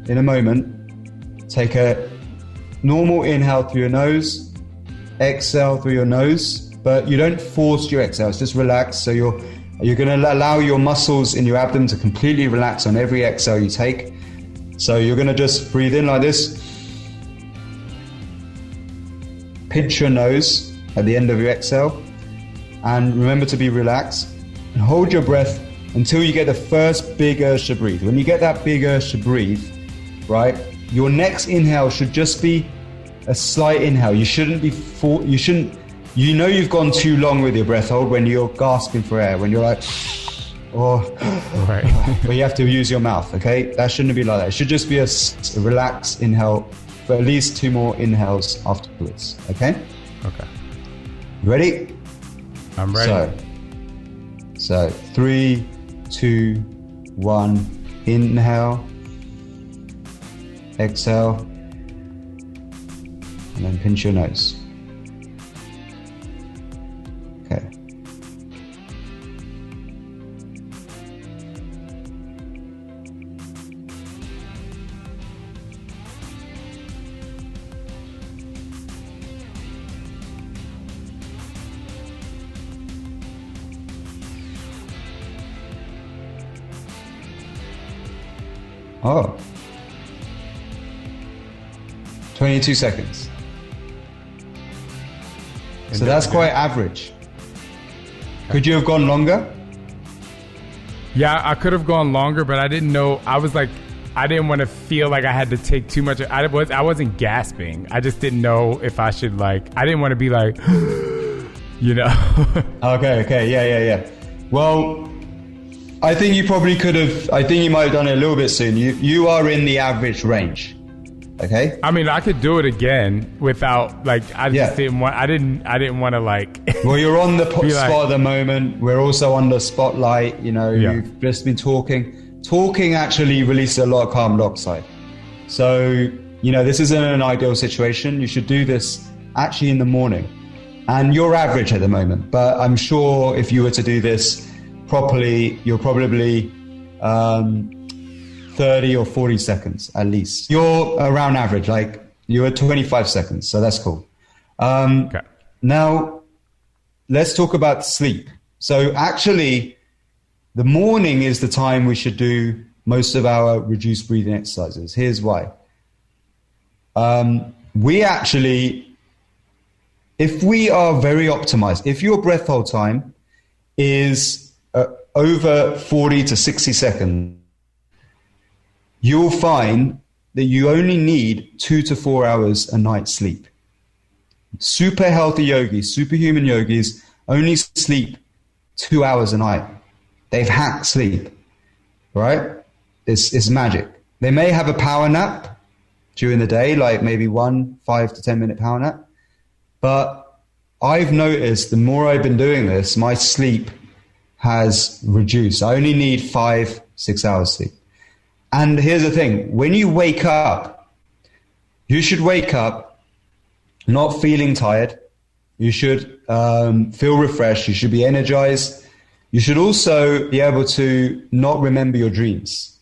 in a moment, take a normal inhale through your nose, exhale through your nose, but you don't force your exhales, just relax. So you're going to allow your muscles in your abdomen to completely relax on every exhale you take. So you're going to just breathe in like this, pinch your nose at the end of your exhale, and remember to be relaxed, and hold your breath until you get the first big urge to breathe. When you get that big urge to breathe, right, your next inhale should just be a slight inhale. You shouldn't be you've gone too long with your breath hold when you're gasping for air, when you're like, right. But you have to use your mouth, okay? That shouldn't be like that. It should just be a relaxed inhale for at least 2 more inhales afterwards, okay? Okay. You ready? I'm ready. So 3, 2, 1, inhale, exhale, and then pinch your nose. Okay. Oh. 22 seconds. So that's quite average. Could you have gone longer? Yeah, I could have gone longer, but I didn't know. I was like, I didn't want to feel like I had to take too much. I wasn't gasping. I just didn't know if I should I didn't want to be like, Okay. Yeah. Well, I think you probably could have, I think you might have done it a little bit soon. You are in the average range. Okay. I mean, I could do it again without just didn't want. I didn't want to Well, you're on the spot at the moment. We're also on the spotlight. You've just been talking. Talking actually releases a lot of carbon dioxide. So this isn't an ideal situation. You should do this actually in the morning. And you're average at the moment, but I'm sure if you were to do this properly, you'll probably 30 or 40 seconds at least. You're around average, like you're at 25 seconds. So that's cool. Okay. Now, let's talk about sleep. So actually, the morning is the time we should do most of our reduced breathing exercises. Here's why. We actually, if we are very optimized, if your breath hold time is over 40 to 60 seconds, you'll find that you only need 2 to 4 hours a night sleep. Super healthy yogis, superhuman yogis only sleep 2 hours a night. They've hacked sleep, right? It's magic. They may have a power nap during the day, like maybe 5 to 10 minute power nap. But I've noticed the more I've been doing this, my sleep has reduced. I only need 5-6 hours sleep. And here's the thing, when you wake up, you should wake up not feeling tired. You should feel refreshed. You should be energized. You should also be able to not remember your dreams.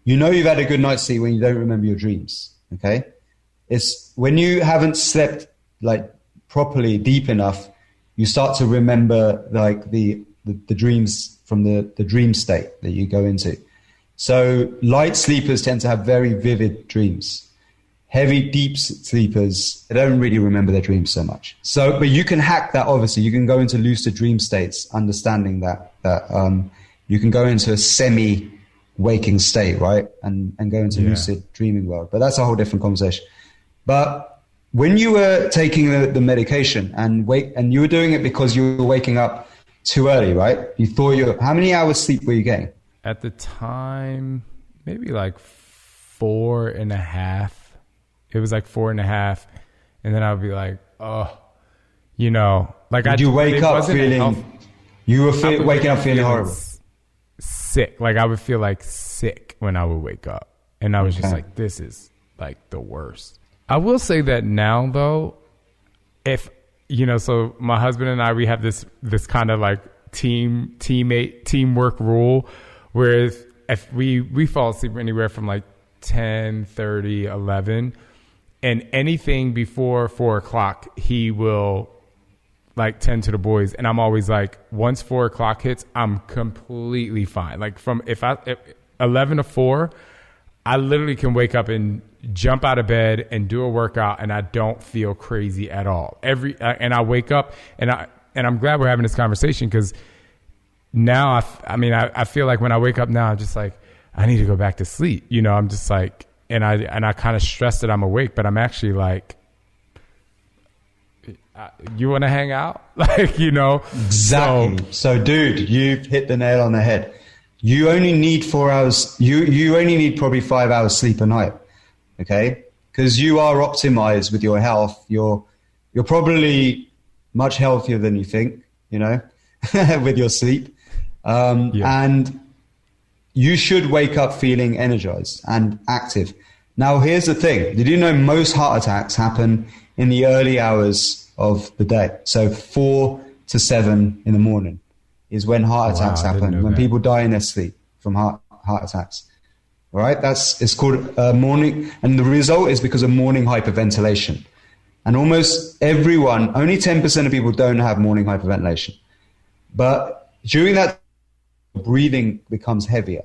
You know you've had a good night's sleep when you don't remember your dreams, okay? It's when you haven't slept like properly deep enough, you start to remember like the dreams from the dream state that you go into. So light sleepers tend to have very vivid dreams. Heavy, deep sleepers, they don't really remember their dreams so much. So, but you can hack that, obviously. You can go into lucid dream states, understanding that you can go into a semi-waking state, right? And go into lucid dreaming world. But that's a whole different conversation. But when you were taking the medication and you were doing it because you were waking up too early, right? You thought how many hours sleep were you getting? At the time, maybe like 4.5. It was like 4.5. And then I would be like, oh, like Did you wake up feeling, you were waking up feeling horrible? Sick. Like I would feel like sick when I would wake up. And I was just like, this is like the worst. I will say that now though, if, so my husband and I, we have this kind of like teamwork rule, where if we fall asleep anywhere from like 10:30, 11, and anything before 4 o'clock, he will like tend to the boys. And I'm always like, once 4 o'clock hits, I'm completely fine. Like if 11 to 4, I literally can wake up and jump out of bed and do a workout, and I don't feel crazy at all. And I wake up, and I'm glad we're having this conversation, because now I feel like when I wake up now, I'm just like, I need to go back to sleep. I'm just like, and I kind of stress that I'm awake, but I'm actually like, you want to hang out? Exactly. So dude, you've hit the nail on the head. You only need 4 hours. You only need probably 5 hours sleep a night. Okay. Because you are optimized with your health. You're probably much healthier than you think, with your sleep. And you should wake up feeling energized and active. Now, here's the thing. Did you know most heart attacks happen in the early hours of the day? So 4 to 7 in the morning is when heart attacks happen, when people die in their sleep from heart attacks. All right? It's called morning. And the result is because of morning hyperventilation. And almost everyone, only 10% of people don't have morning hyperventilation. But during that, breathing becomes heavier.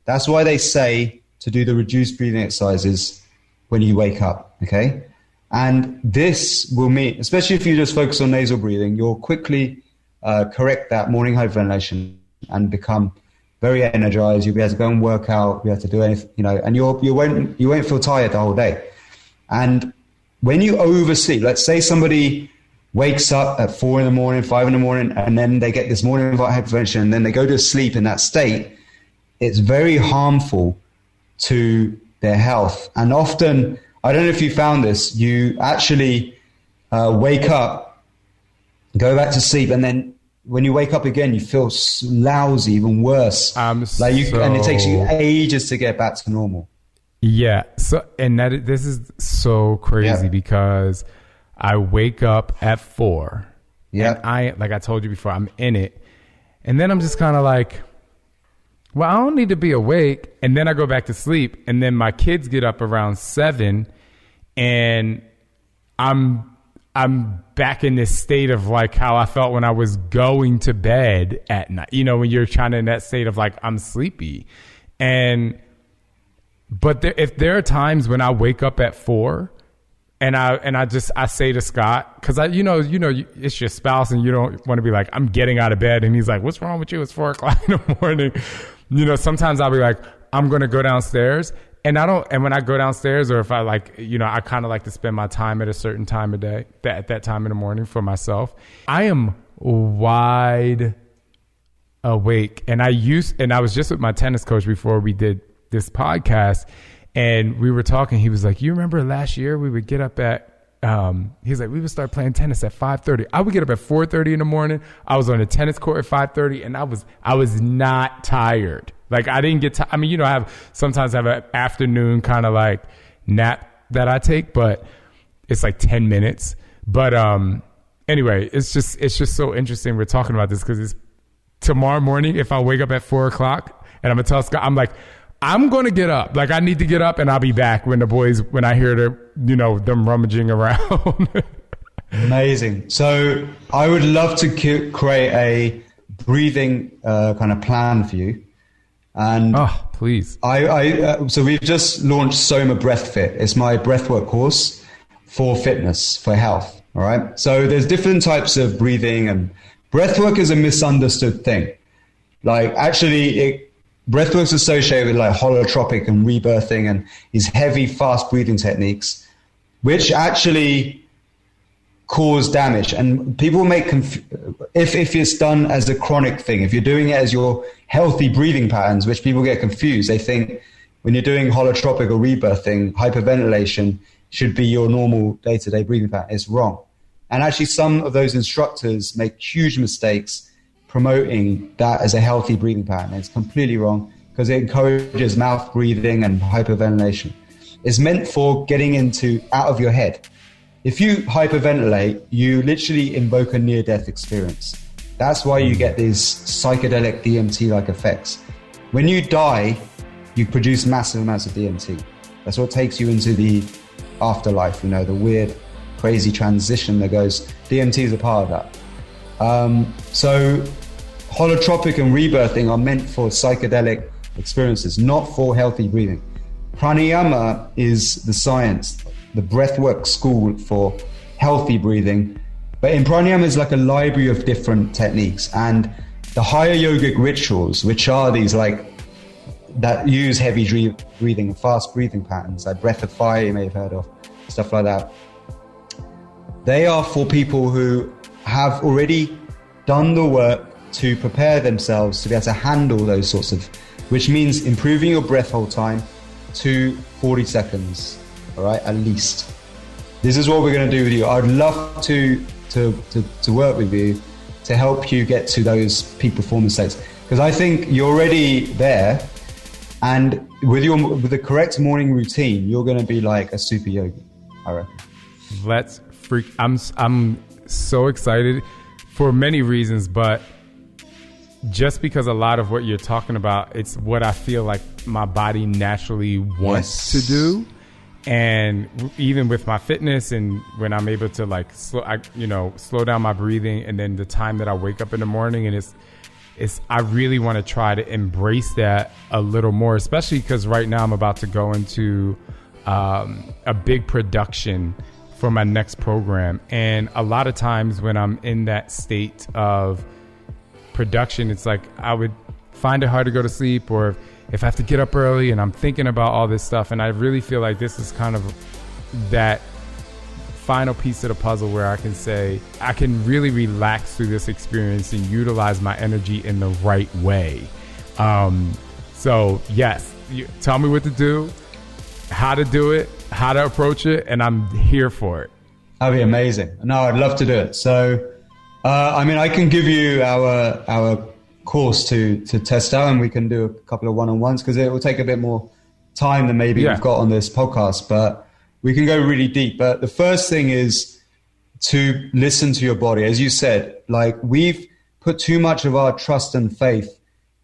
That's why they say to do the reduced breathing exercises when you wake up, okay? And this will mean, especially if you just focus on nasal breathing, you'll quickly correct that morning hyperventilation and become very energized. You'll be able to go and work out, you'll be able to do anything, and you won't feel tired the whole day. And when you oversleep, let's say somebody wakes up at 4 in the morning, 5 in the morning, and then they get this morning hyperventilation, and then they go to sleep in that state, it's very harmful to their health. And often, I don't know if you found this, you actually wake up, go back to sleep, and then when you wake up again, you feel lousy, even worse. And it takes you ages to get back to normal. Yeah. So, and this is so crazy because I wake up at 4. Yeah. And like I told you before, I'm in it. And then I'm just kind of like, well, I don't need to be awake. And then I go back to sleep. And then my kids get up around 7 and I'm back in this state of like how I felt when I was going to bed at night. You know, when you're kind of in that state of like, I'm sleepy. But if there are times when I wake up at 4 and I say to Scott, because you know, it's your spouse and you don't want to be like, I'm getting out of bed. And he's like, what's wrong with you? It's 4 o'clock in the morning. You know, sometimes I'll be like, I'm going to go downstairs. And when I go downstairs, or if I like, you know, I kind of like to spend my time at a certain time of day, at that time in the morning for myself. I am wide awake. And I was just with my tennis coach before we did this podcast, and we were talking. He was like, you remember last year we would get up at, he's like, we would start playing tennis at 5:30. I would get up at 4:30 in the morning. I was on the tennis court at 5:30 and I was not tired. Like I didn't get I mean, you know, I sometimes have an afternoon kind of like nap that I take, but it's like 10 minutes. But anyway, it's just so interesting we're talking about this, because it's tomorrow morning. If I wake up at 4 o'clock and I'm gonna tell Scott, I'm like, I'm going to get up. Like I need to get up and I'll be back when I hear them rummaging around. Amazing. So I would love to create a breathing kind of plan for you. And please. So we've just launched Soma Breath Fit. It's my breathwork course for fitness, for health. All right. So there's different types of breathing, and breathwork is a misunderstood thing. Like actually breathwork's associated with like holotropic and rebirthing and these heavy, fast breathing techniques, which actually cause damage. And people make if it's done as a chronic thing, if you're doing it as your healthy breathing patterns, which people get confused. They think when you're doing holotropic or rebirthing, hyperventilation should be your normal day-to-day breathing pattern. It's wrong. And actually some of those instructors make huge mistakes promoting that as a healthy breathing pattern. It's completely wrong, because it encourages mouth breathing and hyperventilation. It's meant for getting out of your head. If you hyperventilate, you literally invoke a near-death experience. That's why you get these psychedelic DMT-like effects. When you die, you produce massive amounts of DMT. That's what takes you into the afterlife, you know, the weird, crazy transition that goes. DMT is a part of that. So holotropic and rebirthing are meant for psychedelic experiences, not for healthy breathing. Pranayama is the science, the breathwork school for healthy breathing. But in pranayama is like a library of different techniques, and the higher yogic rituals, which are these like that use heavy breathing, fast breathing patterns, like breath of fire, you may have heard of, stuff like that. They are for people who have already done the work to prepare themselves to be able to handle those sorts of, which means improving your breath hold time to 40 seconds, all right, at least. This is what we're going to do with you. I'd love to work with you to help you get to those peak performance states, because I think you're already there, and with the correct morning routine, you're going to be like a super yogi, I reckon. Let's freak. I'm so excited for many reasons, but just because a lot of what you're talking about, it's what I feel like my body naturally wants to do. And even with my fitness, and when I'm able to like slow down my breathing, and then the time that I wake up in the morning, and I really want to try to embrace that a little more, especially because right now I'm about to go into a big production for my next program. And a lot of times when I'm in that state of production, it's like I would find it hard to go to sleep, or if I have to get up early and I'm thinking about all this stuff. And I really feel like this is kind of that final piece of the puzzle where I can say I can really relax through this experience and utilize my energy in the right way. So yes, tell me what to do, how to do it, how to approach it, and I'm here for it. That'd be amazing. No, I'd love to do it. So, I can give you our course to test out, and we can do a couple of one-on-ones, because it will take a bit more time than maybe we've got on this podcast, but we can go really deep. But the first thing is to listen to your body. As you said, like we've put too much of our trust and faith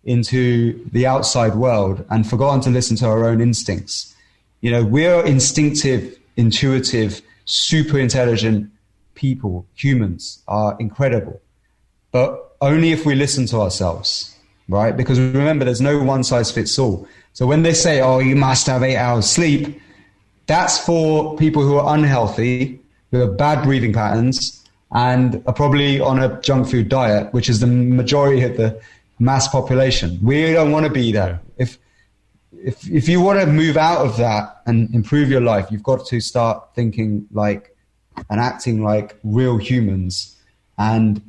into the outside world and forgotten to listen to our own instincts. You know, we're instinctive, intuitive, super intelligent people. Humans are incredible, but only if we listen to ourselves, right? Because remember, there's no one size fits all. So when they say, oh, you must have 8 hours sleep, that's for people who are unhealthy, who have bad breathing patterns, and are probably on a junk food diet, which is the majority of the mass population. We don't want to be that. If you want to move out of that and improve your life, you've got to start thinking like and acting like real humans, and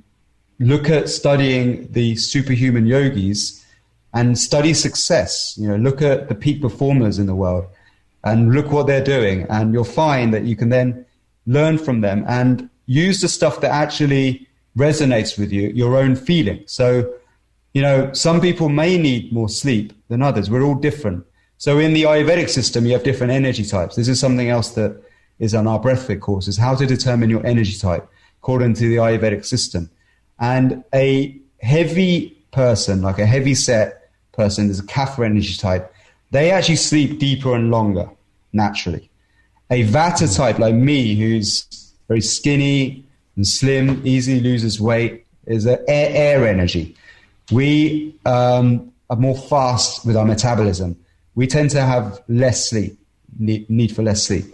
look at studying the superhuman yogis and study success. You know, look at the peak performers in the world and look what they're doing, and you'll find that you can then learn from them and use the stuff that actually resonates with you, your own feeling. So, you know, some people may need more sleep than others. We're all different. So in the Ayurvedic system, you have different energy types. This is something else that is on our breathwork course, is how to determine your energy type according to the Ayurvedic system. And a heavy person, like a heavy set person, is a Kapha energy type. They actually sleep deeper and longer, naturally. A Vata type, like me, who's very skinny and slim, easily loses weight, is an air energy. We are more fast with our metabolism. We tend to have less sleep, need for less sleep.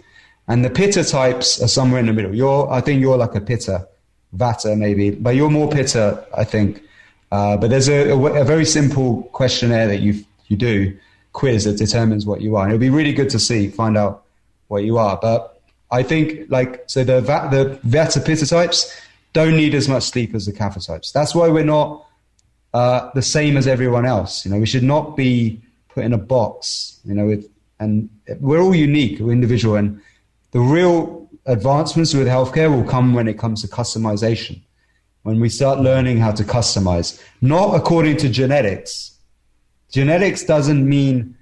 And the Pitta types are somewhere in the middle. I think you're like a Pitta, Vata maybe, but you're more Pitta, I think. But there's a very simple questionnaire that you do, quiz that determines what you are. And it'll be really good to find out what you are. But I think the Vata Pitta types don't need as much sleep as the Kapha types. That's why we're not the same as everyone else. You know, we should not be put in a box, you know, and we're all unique, we're individual, and the real advancements with healthcare will come when it comes to customization. When we start learning how to customize, not according to genetics. Genetics doesn't mean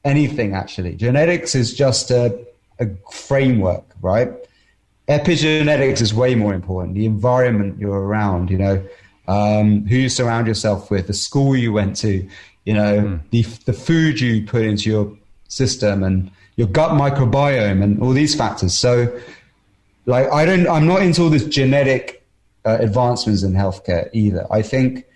anything, actually. Genetics is just a framework, right? Epigenetics is way more important. The environment you're around, you know, who you surround yourself with, the school you went to, you know, the food you put into your system, and your gut microbiome, and all these factors. So, like, I'm not into all this genetic advancements in healthcare either. I think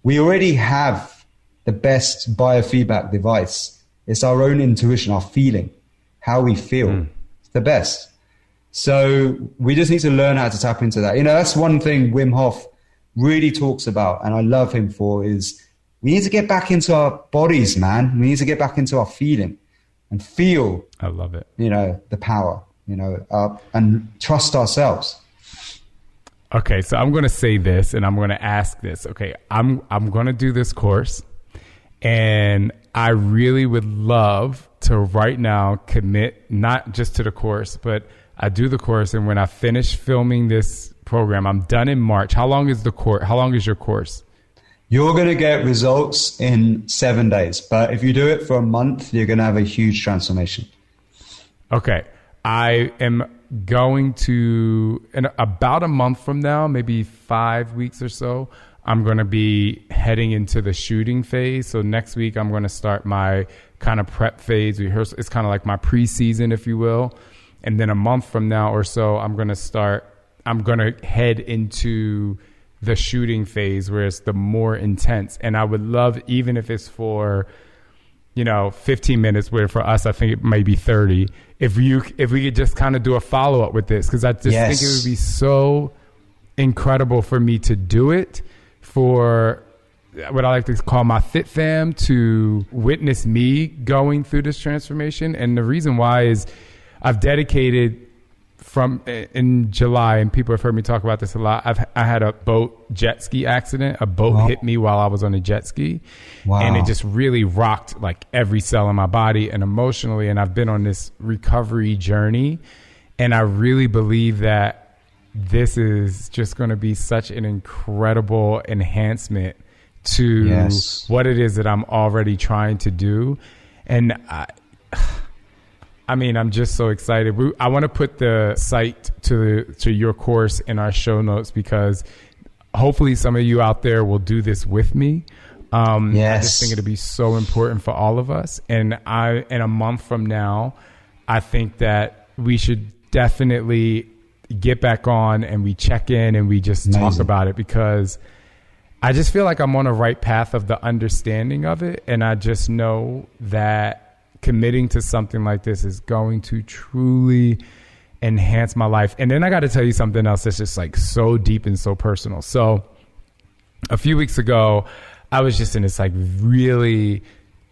we already have the best biofeedback device. It's our own intuition, our feeling, how we feel. It's the best. So we just need to learn how to tap into that. You know, that's one thing Wim Hof really talks about, and I love him for, is we need to get back into our bodies, man. We need to get back into our feeling and feel. I love it. You know, the power, you know, and trust ourselves. Okay, so I'm going to say this, and I'm going to ask this. Okay, I'm going to do this course, and I really would love to right now commit not just to the course, but I do the course, and when I finish filming this program, I'm done in March. How long is the course? How long is your course? You're going to get results in 7 days, but if you do it for a month, you're going to have a huge transformation. Okay. I am going to, in about a month from now, maybe 5 weeks or so, I'm going to be heading into the shooting phase. So next week, I'm going to start my kind of prep phase, rehearsal. It's kind of like my preseason, if you will. And then a month from now or so, I'm going to head into the shooting phase, where it's the more intense. And I would love, even if it's for, 15 minutes, where for us, I think it might be 30, if we could just kind of do a follow-up with this, because I just think it would be so incredible for me to do it, for what I like to call my fit fam to witness me going through this transformation. And the reason why is I've dedicated in July, and people have heard me talk about this a lot. I had a jet ski accident. A boat hit me while I was on a jet ski. Wow. And it just really rocked like every cell in my body and emotionally. And I've been on this recovery journey. And I really believe that this is just going to be such an incredible enhancement to what it is that I'm already trying to do. And I'm just so excited. I want to put the site to your course in our show notes, because hopefully some of you out there will do this with me. I just think it'd be so important for all of us. And in a month from now, I think that we should definitely get back on and we check in and we just talk about it, because I just feel like I'm on a right path of the understanding of it. And I just know that committing to something like this is going to truly enhance my life. And then I got to tell you something else that's just like so deep and so personal. So a few weeks ago, I was just in this like really,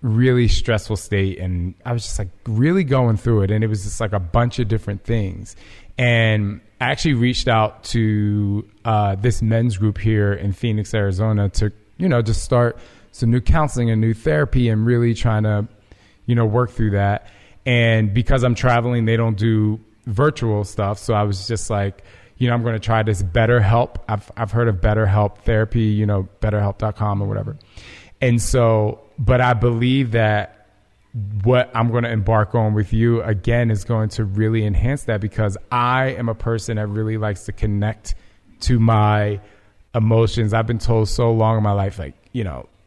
really stressful state, and I was just like really going through it. And it was just like a bunch of different things. And I actually reached out to this men's group here in Phoenix, Arizona to, just start some new counseling and new therapy and really trying to, work through that. And because I'm traveling, they don't do virtual stuff. So I was just like, I'm going to try this BetterHelp. I've heard of BetterHelp therapy, betterhelp.com or whatever. And so, but I believe that what I'm going to embark on with you again is going to really enhance that, because I am a person that really likes to connect to my emotions. I've been told so long in my life, like,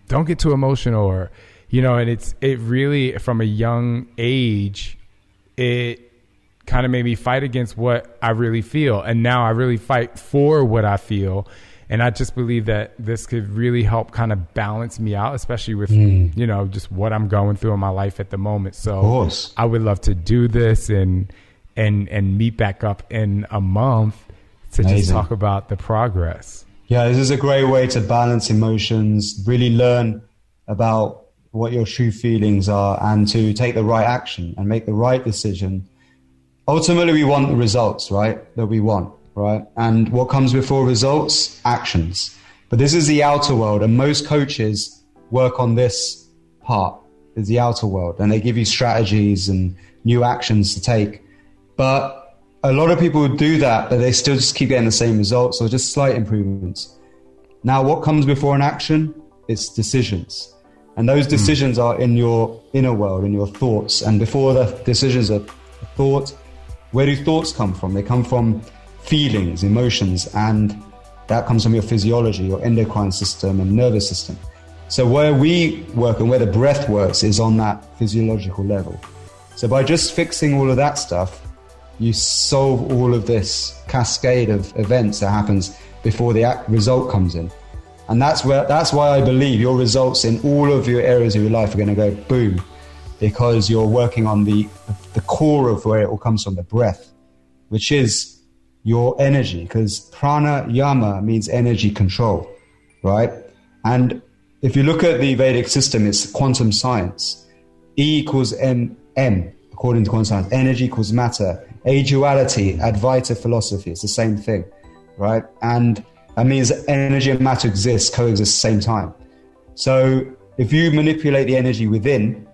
don't get too emotional, or, and it really, from a young age, it kind of made me fight against what I really feel. And now I really fight for what I feel. And I just believe that this could really help kind of balance me out, especially with, just what I'm going through in my life at the moment. So I would love to do this and meet back up in a month to just talk about the progress. Yeah, this is a great way to balance emotions, really learn about what your true feelings are, and to take the right action and make the right decision. Ultimately, we want the results, right? That we want. Right. And what comes before results? Actions. But this is the outer world. And most coaches work on this part, is the outer world. And they give you strategies and new actions to take. But a lot of people do that, but they still just keep getting the same results or just slight improvements. Now, what comes before an action? It's decisions. And those decisions are in your inner world, in your thoughts. And before the decisions are thought, where do thoughts come from? They come from feelings, emotions, and that comes from your physiology, your endocrine system and nervous system. So where we work and where the breath works is on that physiological level. So by just fixing all of that stuff, you solve all of this cascade of events that happens before the result comes in. And that's why I believe your results in all of your areas of your life are going to go boom, because you're working on the core of where it all comes from, the breath, which is your energy, because prana yama means energy control, right? And if you look at the Vedic system, it's quantum science. E equals M, according to quantum science. Energy equals matter. A-duality, Advaita philosophy, it's the same thing, right? And that means energy and matter coexist at the same time. So if you manipulate the energy within,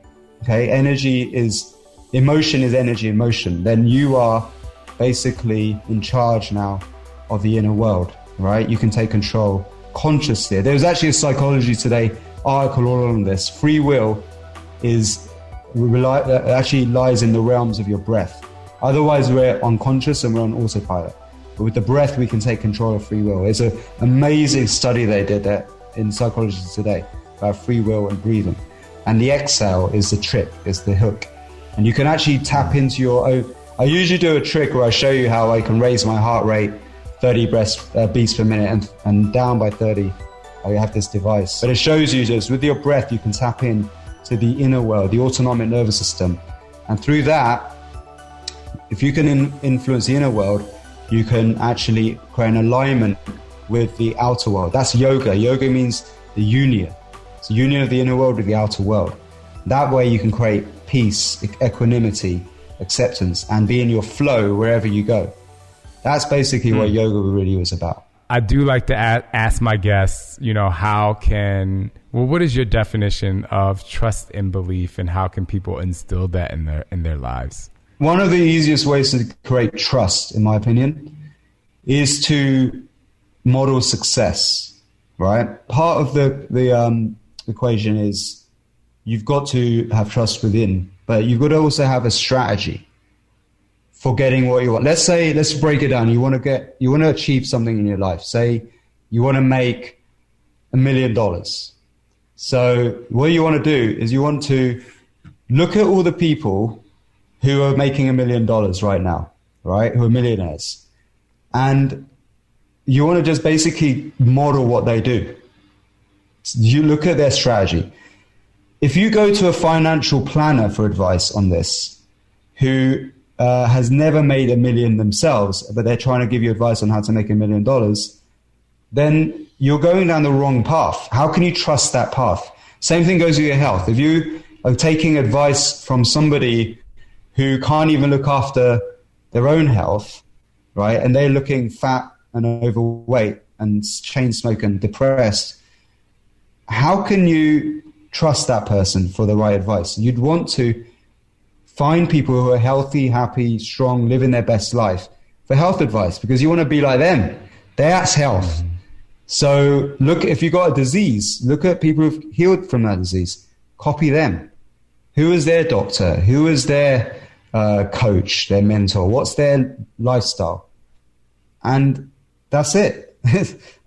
emotion is energy in motion, then you are basically in charge now of the inner world, right? You can take control consciously. There was actually a Psychology Today article all on this. Free will actually lies in the realms of your breath. Otherwise, we're unconscious and we're on autopilot. But with the breath, we can take control of free will. It's an amazing study they did that in Psychology Today about free will and breathing. And the exhale is the trick, is the hook. And you can actually tap into your own. I usually do a trick where I show you how I can raise my heart rate 30 beats per minute and down by 30. I have this device. But it shows you just with your breath, you can tap in to the inner world, the autonomic nervous system. And through that, if you can influence the inner world, you can actually create an alignment with the outer world. That's yoga. Yoga means the union. It's the union of the inner world with the outer world. That way you can create peace, equanimity, acceptance, and be in your flow wherever you go. That's basically what yoga really was about. I do like to ask my guests, what is your definition of trust and belief, and how can people instill that in their lives? One of the easiest ways to create trust, in my opinion, is to model success, right? Part of the equation is you've got to have trust within, but you've got to also have a strategy for getting what you want. Let's break it down. You want to achieve something in your life. Say you want to make $1 million. So what you want to do is you want to look at all the people who are making $1 million right now, right? Who are millionaires. And you want to just basically model what they do. You look at their strategy. If you go to a financial planner for advice on this, who has never made $1 million themselves, but they're trying to give you advice on how to make $1 million, then you're going down the wrong path. How can you trust that path? Same thing goes with your health. If you are taking advice from somebody who can't even look after their own health, right, and they're looking fat and overweight and chain smoking and depressed, how can you trust that person for the right advice? You'd want to find people who are healthy, happy, strong, living their best life for health advice, because you want to be like them. That's health. So look, if you've got a disease, look at people who've healed from that disease. Copy them. Who is their doctor? Who is their coach, their mentor? What's their lifestyle? And that's it.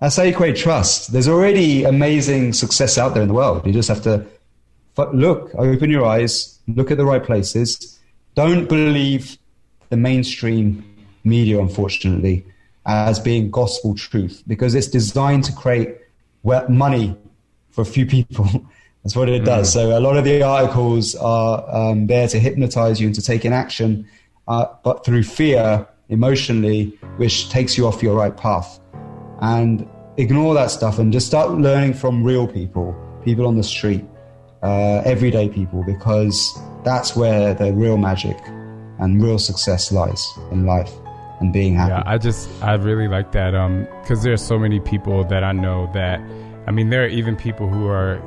That's how you create trust. There's already amazing success out there in the world. You just have to look, open your eyes, look at the right places. Don't believe the mainstream media, unfortunately, as being gospel truth, because it's designed to create money for a few people. That's what it does. So a lot of the articles are there to hypnotize you into taking action, but through fear, emotionally, which takes you off your right path. And ignore that stuff and just start learning from real people on the street, everyday people, because that's where the real magic and real success lies in life and being happy. Yeah, I really like that, because there's so many people that I know that, I mean, there are even people who are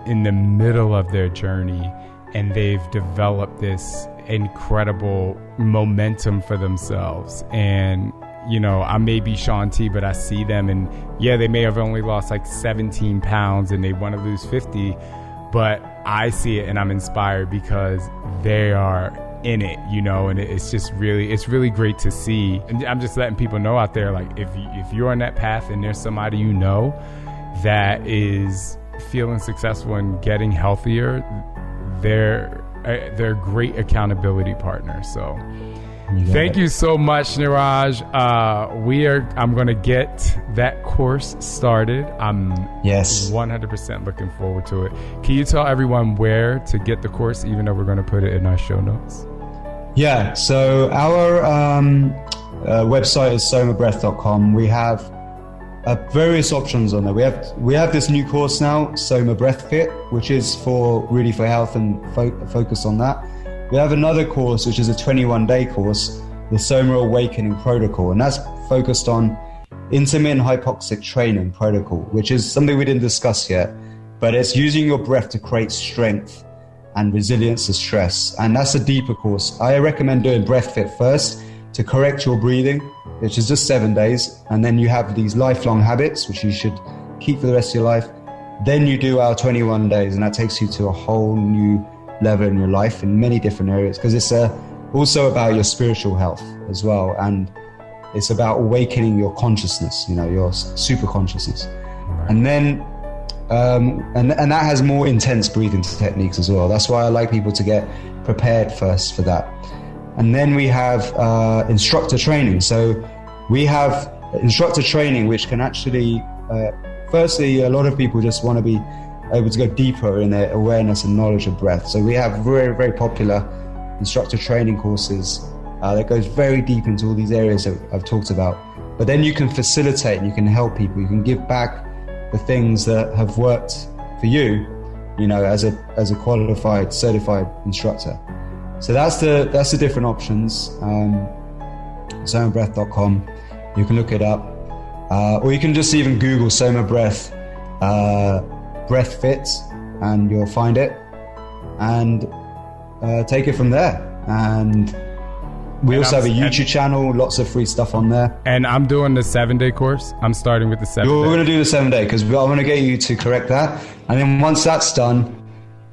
in the middle of their journey and they've developed this incredible momentum for themselves. And you know, I may be Shaun T, but I see them and yeah, they may have only lost like 17 pounds and they want to lose 50, but I see it and I'm inspired because they are in it, you know, and it's really great to see. And I'm just letting people know out there, like if you're on that path and there's somebody you know that is feeling successful and getting healthier, they're a great accountability partner. So thank you so much, Niraj. I'm going to get that course started. I'm 100% looking forward to it. Can you tell everyone where to get the course, even though we're going to put it in our show notes? Yeah, so our website is somabreath.com. We have various options on there. We have this new course now, Soma Breath Fit, which is for health and focus on that. We have another course, which is a 21-day course, the Soma Awakening Protocol, and that's focused on intermittent hypoxic training protocol, which is something we didn't discuss yet, but it's using your breath to create strength and resilience to stress. And that's a deeper course. I recommend doing Breath Fit first to correct your breathing, which is just 7 days. And then you have these lifelong habits, which you should keep for the rest of your life. Then you do our 21 days, and that takes you to a whole new level in your life in many different areas, because it's also about your spiritual health as well, and it's about awakening your consciousness, you know, your super consciousness. Right. And then and that has more intense breathing techniques as well. That's why I like people to get prepared first for that. And then we have instructor training. So we have instructor training, which can actually firstly, a lot of people just want to be able to go deeper in their awareness and knowledge of breath. So we have very, very popular instructor training courses that goes very deep into all these areas that I've talked about. But then you can facilitate and you can help people. You can give back the things that have worked for you, you know, as a qualified, certified instructor. So that's the different options. SomaBreath.com. You can look it up, or you can just even Google Soma Breath Breath Fit, and you'll find it, and take it from there. And we also have a YouTube channel, lots of free stuff on there. And I'm doing the 7-day course. I'm starting with the 7-day. We're going to do the 7-day because I want to get you to correct that. And then once that's done,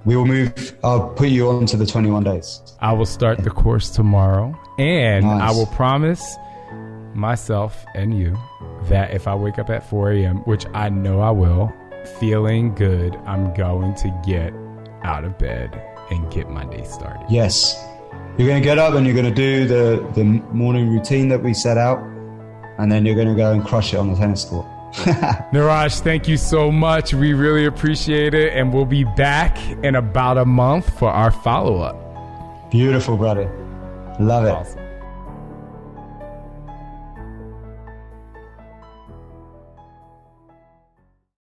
I'll put you on to the 21 days. I will start the course tomorrow. And nice. I will promise myself and you that if I wake up at 4 a.m., which I know I will, feeling good, I'm going to get out of bed and get my day started. Yes. You're going to get up and you're going to do the morning routine that we set out, and then you're going to go and crush it on the tennis court. Niraj, thank you so much. We really appreciate it, and we'll be back in about a month for our follow-up. Beautiful, brother. Love it. Awesome.